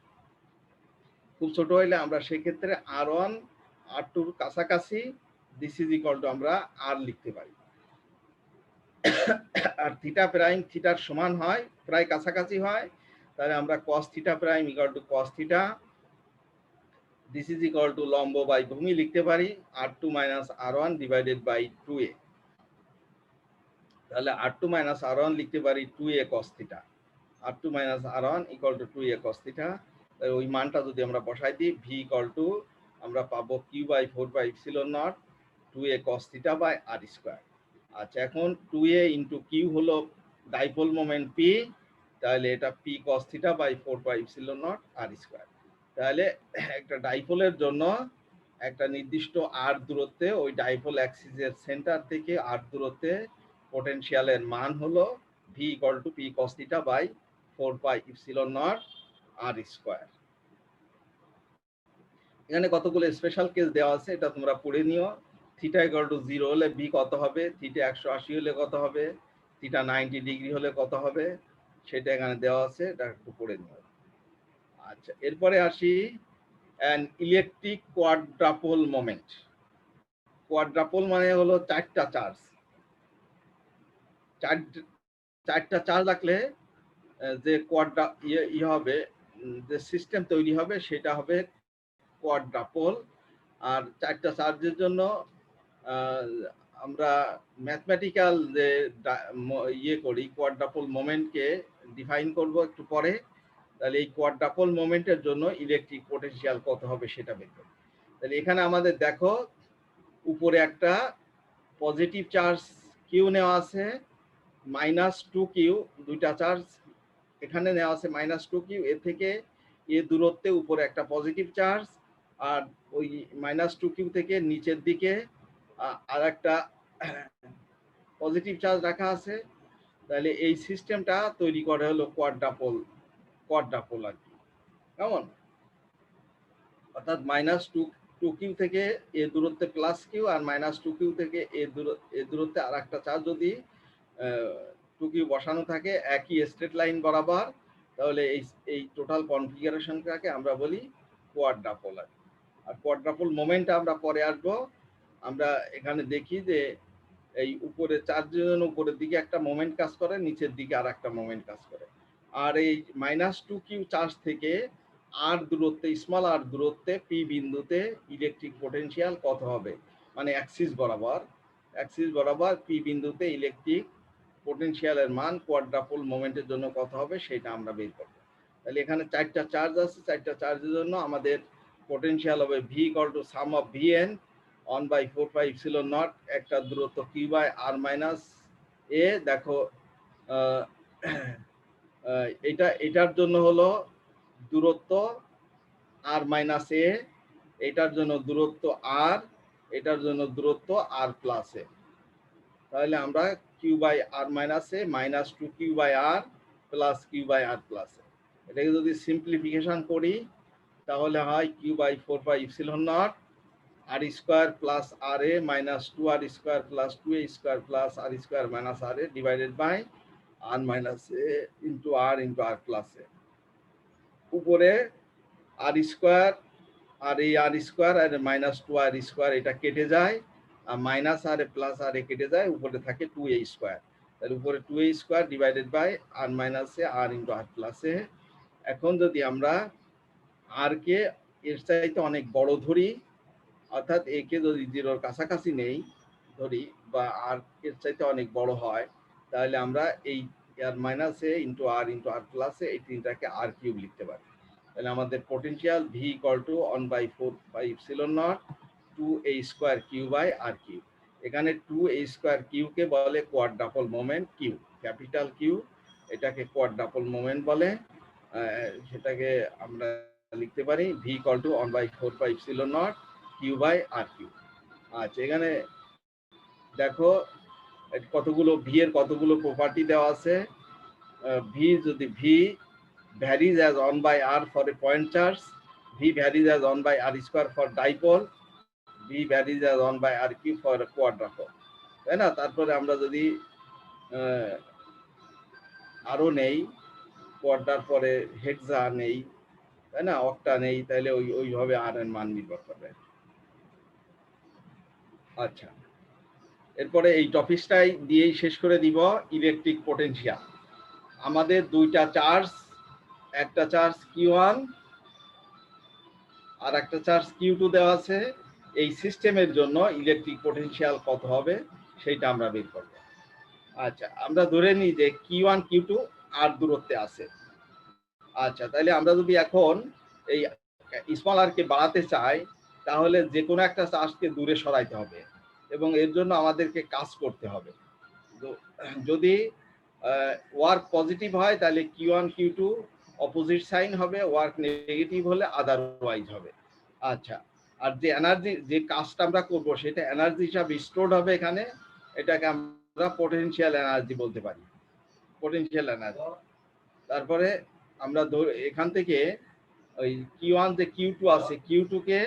খুব ছোট হইলে আমরা সেক্ষেত্রে R1 R2 কাছাকাছি দিস ইজ ইকুয়াল টু আমরা R লিখতে পারি। আর থিটা প্রাইম থিটার সমান হয়, প্রায় কাছাকাছি হয়, তাহলে আমরা cos theta prime equal to cos theta this is equal two লম্ব বাই ভূমি লিখতে পারি R2 minus R1 divided by 2a। তাহলে R2 মাইনাস R1 লিখতে পারি 2a cos theta, R2 minus R1 equal to 2a cos theta. ওই মানটা যদি আমরা বসাই দিই, V ইকুয়াল টু আমরা পাবো q by 4 by epsilon naught 2a cos theta by R square. আচ্ছা, এখন 2a ইন্টু কিউ হলো ডাইপোল মোমেন্ট P, তাহলে এটা P cos theta by 4 by epsilon naught R square. তাহলে একটা ডাইপোলের জন্য একটা নির্দিষ্ট R দূরত্বে ওই ডাইপোল অ্যাক্সিসের সেন্টার থেকে R দূরত্বে পটেনশিয়ালের মান হলো V equal to P cos theta by 4 pi epsilon naught R square. এখানে কতগুলো স্পেশাল কেস দেওয়া আছে, এটা তোমরা পড়ে নিও। থিটা ইকুয়াল টু 0 হলে V কত হবে, থিটা 180 হলে কত হবে, থিটা 90 ডিগ্রি হলে কত হবে, সেটা এখানে দেওয়া আছে, এটা একটু পড়ে নিও। আচ্ছা, এরপরে আসি অ্যান ইলেকট্রিক কোয়াড্রাপোল মোমেন্ট। কোয়াড্রাপোল মানে হলো চারটা চার্জ। চারটা চার্জ রাখলে যে হবে, যে সিস্টেম তৈরি হবে সেটা হবে কোয়াড্রাপোল। আর চারটা চার্জের জন্য আমরা ম্যাথমেটিক্যাল যে করি কোয়াড্রাপোল মোমেন্টকে ডিফাইন করব একটু পরে। তাহলে এই কোয়াড্রাপোল মোমেন্টের জন্য ইলেকট্রিক পোটেনশিয়াল কত হবে সেটা বের করব। তাহলে এখানে আমাদের দেখো উপরে একটা পজিটিভ চার্জ কিউ নেওয়া আছে, -2q, দুইটা চার্জ এখানে নেওয়া আছে -2q, এর থেকে এ দূরত্বে উপরে একটা পজিটিভ চার্জ, আর ওই -2q থেকে নিচের দিকে আর একটা পজিটিভ চার্জ রাখা আছে। তাহলে এই সিস্টেমটা তৈরি করে হলো কোয়াড্রাপোল আর কি, কেমন? অর্থাৎ -2q থেকে এ দূরত্বে প্লাস কিউ, আর -2q থেকে এ দূরত্বে আর একটা চার্জ যদি 2q বসানো থাকে একই স্ট্রেট লাইন বরাবর, তাহলে এই টোটাল কনফিগারেশনটাকে আমরা বলি কোয়াড্রাপোল। আর কোয়াড্রাপোল মোমেন্ট আমরা পরে আসবো। আমরা এখানে দেখি যে এই উপরে চার্জের জন্য উপরের দিকে একটা মোমেন্ট কাজ করে, নিচের দিকে আর একটা মোমেন্ট কাজ করে। আর এই -2q চার্জ থেকে আর দূরত্বে, স্মল আর দূরত্বে পি বিন্দুতে ইলেকট্রিক পোটেনশিয়াল কত হবে, মানে অ্যাক্সিস বরাবর পি বিন্দুতে ইলেকট্রিক পোটেনশিয়ালের মান কোয়াড্রাপোল মোমেন্টের জন্য কত হবে সেটা আমরা বের করব। তাহলে এখানে চারটা চার্জ আছে, চারটা চার্জের জন্য আমাদের পোটেনশিয়াল হবে V equal to sum of Vn 1/4 pi epsilon naught, একটা দূরত্ব q by r minus a। দেখো এটার জন্য হলো দূরত্ব r মাইনাস a, এটার জন্য দূরত্ব r, এটার জন্য দূরত্ব r প্লাস a। তাহলে আমরা q by r minus a -2q by r plus q by r plus a, এটাকে যদি সিম্পলিফিকেশন করি তাহলে হয় q by 4 pi epsilon naught r square plus ra minus 2r square plus 2a square plus r square minus ra divided by r minus a into r plus a। উপরে r স্কয়ার আর এই r স্কয়ার আর মাইনাস 2r স্কয়ার এটা কেটে যায়, আর মাইনাস r প্লাস r কেটে যায়, উপরে থাকে 2a স্কয়ার। তাহলে উপরে 2a square divided by r minus a r plus a। এখন যদি আমরা r কে এর চাইতে অনেক বড় ধরি, অর্থাৎ এ কে যদি 0-র কাছাকাছি নেই ধরি, বা আর এর চাইতে অনেক বড় হয়, তাহলে আমরা এই r minus A into r plus A এই তিনটাকে আর কিউব লিখতে পারি। তাহলে আমাদের potential V equal to 1/4πε0 2a² Q by r Q. এখানে 2a² কিউ কে বলে quadrupole moment Q, capital Q, এটাকে কোয়াড্রাপল মোমেন্ট বলে। সেটাকে আমরা লিখতে পারি V equal to 1/4πε0 Q by r Q. আচ্ছা, এখানে দেখো কতগুলো ভি এর কতগুলো প্রপার্টি দেওয়া আছে। ভি যদি V varies as 1/r for a point charge, V varies as 1/r² for dipole, V varies as 1/r³ for quadrupole, তাই না? তারপরে আমরা যদি আরো নেই, কোয়াড্রার পরে হেক্সা নেই, তাই না, অক্টা নেই, তাহলে ওইভাবে আর এর মান নির্ভর করবে। আচ্ছা, এরপরে এই টপিকটাই দিয়েই শেষ করে দিব। ইলেকট্রিক পোটেনশিয়াল, আমাদের দুইটা চার্জ, একটা চার্জ Q1 আর একটা চার্জ Q2 দেওয়া আছে। এই সিস্টেমের জন্য ইলেকট্রিক পোটেনশিয়াল কত হবে সেটা আমরা বের করব। আচ্ছা, আমরা ধরে নিই যে Q1 Q2 আর দূরত্বে আছে। আচ্ছা, তাহলে আমরা যদি এখন এই স্মল আর কে বাড়াতে চাই, তাহলে যে কোনো একটা চার্জকে দূরে সরাইতে হবে এবং এর জন্য আমাদেরকে কাজ করতে হবে। যদি ওয়ার্ক পজিটিভ হয় তাহলে Q1 Q2 অপোজিট সাইন হবে, ওয়ার্ক নেগেটিভ হলে আদারওয়াইজ হবে। আচ্ছা, আর যে এনার্জি, যে কাজটা আমরা করব সেটা এনার্জি হিসাবে স্টোরড হবে এখানে, এটাকে আমরা পোটেনশিয়াল এনার্জি বলতে পারি, পোটেনশিয়াল এনার্জি। তারপরে আমরা এখান থেকে ওই Q1 যে Q2 আছে, Q2 কে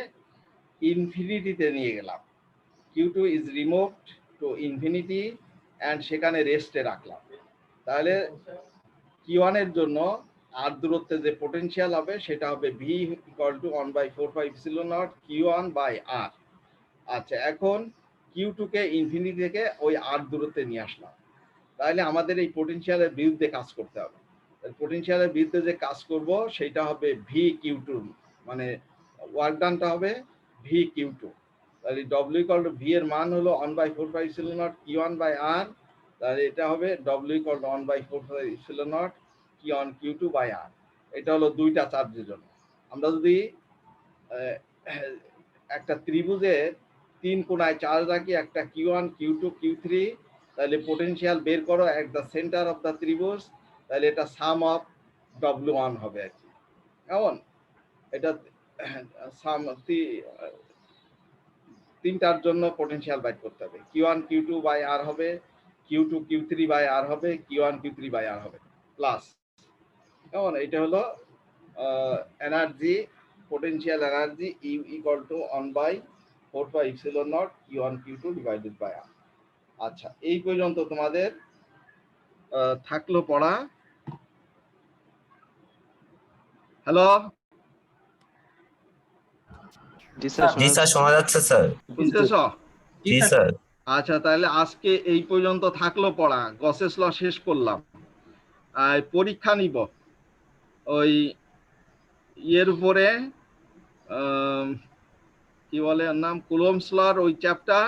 ইনফিনিটিতে নিয়ে গেলাম, Q2 is removed to infinity and সেখানে রেস্টে রাখলাম। তাহলে Q1 এর জন্য আর দূরত্বে যে পোটেনশিয়াল হবে সেটা হবে V equal to 1/4πε0 Q1 by r. আচ্ছা, এখন Q2 কে ইনফিনিটি থেকে ওই আর দূরত্বে নিয়ে আসলাম, তাহলে আমাদের এই পোটেনশিয়ালের বিরুদ্ধে কাজ করতে হবে। পোটেনশিয়ালের বিরুদ্ধে যে কাজ করব সেটা হবে ভি Q2, মানে ওয়ার্ক ডানটা হবে ভি Q2। তাহলে W ইকুয়াল টু ভি এর মান হলো 1/4πε0 Q1 বাই আর, তাহলে এটা হবে W equal to 1/4πε0 Q1 Q2 by r. এটা হলো দুইটা চার্জের জন্য। আমরা যদি একটা ত্রিভুজের তিন কোণায় চার্জ রাখি, একটা Q1 Q2 Q3, তাহলে পোটেনশিয়াল বের করো at the centre of the ত্রিভুজ, তাহলে এটা সাম অফ W1 হবে আর কি। কেমন? এটা সাম তিনটার জন্য পোটেনশিয়াল বাইর করতে হবে। Q1 Q2 বাই আর হবে, Q2 Q3 বাই আর হবে, Q1 Q3 বাই আর হবে, প্লাস। কেমন? এটা হলো energy, potential energy U equal to 1/4πε0 Q1 Q2 divided by r. আচ্ছা, এই পর্যন্ত তোমাদের থাকলো পড়া। হ্যালো, জি স্যার, শোনা যাচ্ছে স্যার। বুঝতেছ? জি স্যার। আচ্ছা, তাহলে আজকে এই পর্যন্ত থাকলো পড়া, গসেস ল শেষ করলাম। পরীক্ষা নিব ওই ইয়ের উপরে, কি বলে নাম, কুলম্বস লর ওই চ্যাপ্টার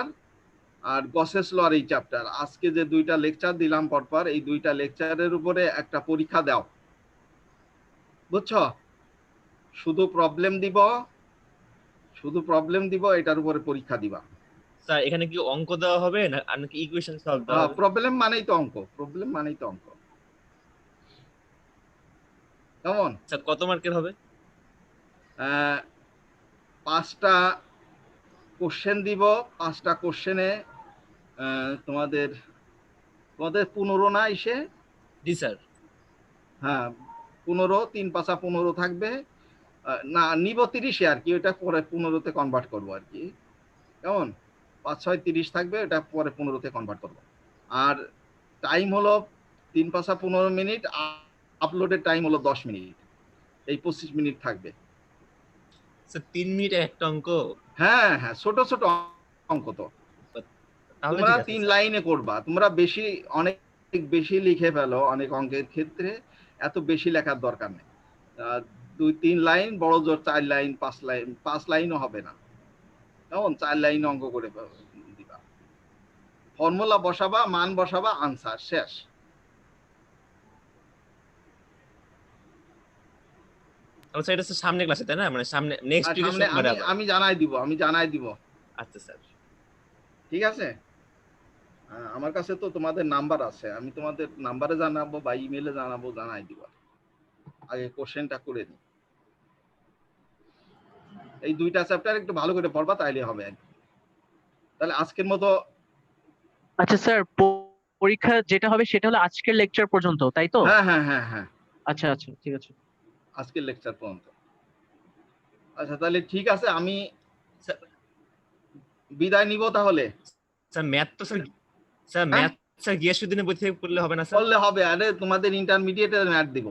আর গসেস লর এই চ্যাপ্টার। আজকে যে দুইটা লেকচার দিলাম পরপর, এই দুইটা লেকচারের উপরে একটা পরীক্ষা দাও, বুঝছো? শুধু প্রবলেম দিব, এটার উপরে পরীক্ষা দিবা। স্যার এখানে কি অঙ্ক দেওয়া হবে নাকি ইকুয়েশন সলভ দেওয়া হবে? প্রবলেম মানেই তো অঙ্ক, কেমন? স্যার কত মার্কের হবে? 5টা কোশ্চেন দিব, 5টা কোশ্চেনে তোমাদের 15 না এসে? জি স্যার। হ্যাঁ, 15, 3 5 15 থাকবে। না, নিব 30 আর কি, ওটা পরে 15তে কনভার্ট করব আর কি। কেমন? 5 6 30 থাকবে, এটা পরে 15তে কনভার্ট করব। আর টাইম হলো 3 5 15 মিনিট, আপলোডের টাইম হলো 10 মিনিট, এই 25 মিনিট থাকবে। স্যার 3 মিনিটে একটা অঙ্ক? হ্যাঁ, ছোট ছোট অঙ্ক তো, তোমরা 3 লাইনে করবা। তোমরা অনেক বেশি লিখে ফেলো অনেক অঙ্কের ক্ষেত্রে, এত বেশি লেখার দরকার নেই। 2-3 লাইন, বড় জোর 4 লাইন 5 লাইনও হবে না, কেমন? 4 লাইন অঙ্ক করে দিবা, ফর্মুলা বসাবা, মান বসাবা, আনসার শেষ। স্যার এটা সামনে ক্লাসে তাই না, মানে সামনে নেক্সট উইকে সামনে সোমবারে আবার। আমি জানাই দিব। আচ্ছা স্যার ঠিক আছে, আমার কাছে তো তোমাদের নাম্বার আছে, আমি তোমাদের নাম্বারে জানাবো বা ইমেলে জানাবো, জানাই দিব। আগে কোশ্চেনটা করে নিই। এই দুইটা চ্যাপ্টার একটু ভালো করে পড়বা, তাইলে হবে। তাহলে আজকের মতো আচ্ছা স্যার, পরীক্ষা যেটা হবে সেটা হলো আজকের লেকচার পর্যন্ত, তাই তো? হ্যাঁ, আচ্ছা আচ্ছা, ঠিক আছে। আজকের লেকচার পর্যন্ত। আচ্ছা তাহলে ঠিক আছে, আমি বিদায় নিব তাহলে। স্যার ম্যাথ তো স্যার হ্যাঁ? ম্যাথ স্যার গিয়াসুদ্দিনের বই থেকে পড়লে হবে না স্যার? করলে হবে, আরে তোমাদের ইন্টারমিডিয়েটের ম্যাথ দিব,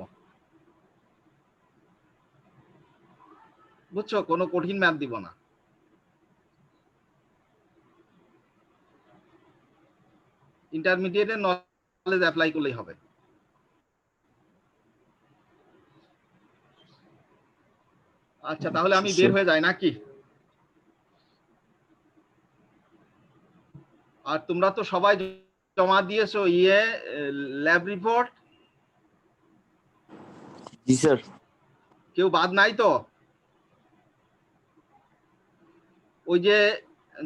বুঝছো? কোনো কঠিন ম্যাথ দিব না। ইন্টারমিডিয়েটের নলেজ অ্যাপ্লাই করলেই হবে। আচ্ছা তাহলে আমি বের হয়ে যাই নাকি? আর তোমরা তো সবাই জমা দিয়েছো ল্যাব রিপোর্ট? জি স্যার। কেউ বাদ নাই তো? ওই যে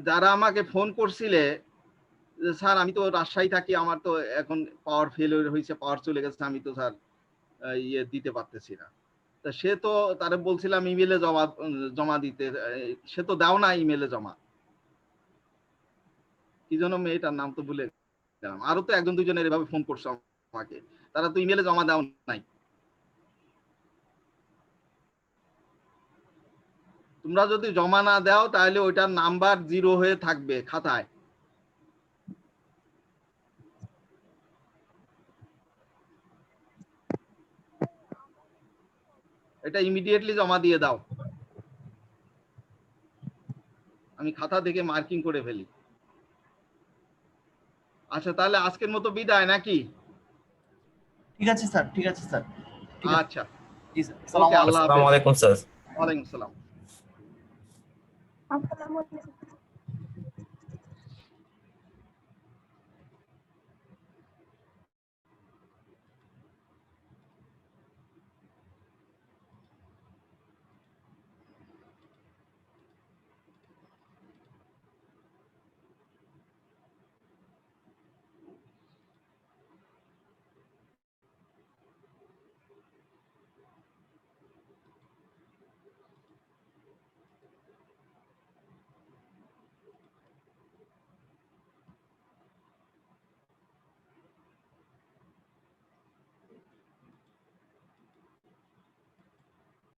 যারা আমাকে ফোন করছিলে যে স্যার আমি তো রাজশাহী থাকি, আমার তো এখন পাওয়ার ফেলিওর হয়েছে, পাওয়ার চলে গেছে, আমি তো স্যার দিতে পারতেছি না। তা সে তো তারে বলছিলাম ইমেলে জমা দিতে, সে তো দাও না ইমেলে জমা। কি জন্য মেয়েটার নাম তো ভুলে গেলাম। আরো তো একজন দুজনের এভাবে ফোন করছে আমাকে, তারা তো ইমেলে জমা দাও নাই। তোমরা যদি জমা না দাও তাহলে ওইটার নাম্বার 0 হয়ে থাকবে খাতায়। এটা ইমিডিয়েটলি জমা দিয়ে দাও, আমি খাতা থেকে মার্কিং করে ফেলি। আচ্ছা তাহলে আজকের মতো বিদায় নাকি? ঠিক আছে স্যার, ঠিক আছে স্যার। ঠিক আছে। আচ্ছা জি স্যার। ওকে, আল্লাহ আসসালামু হাফেজ। আলাইকুম স্যার। ওয়ালাইকুম আসসালাম।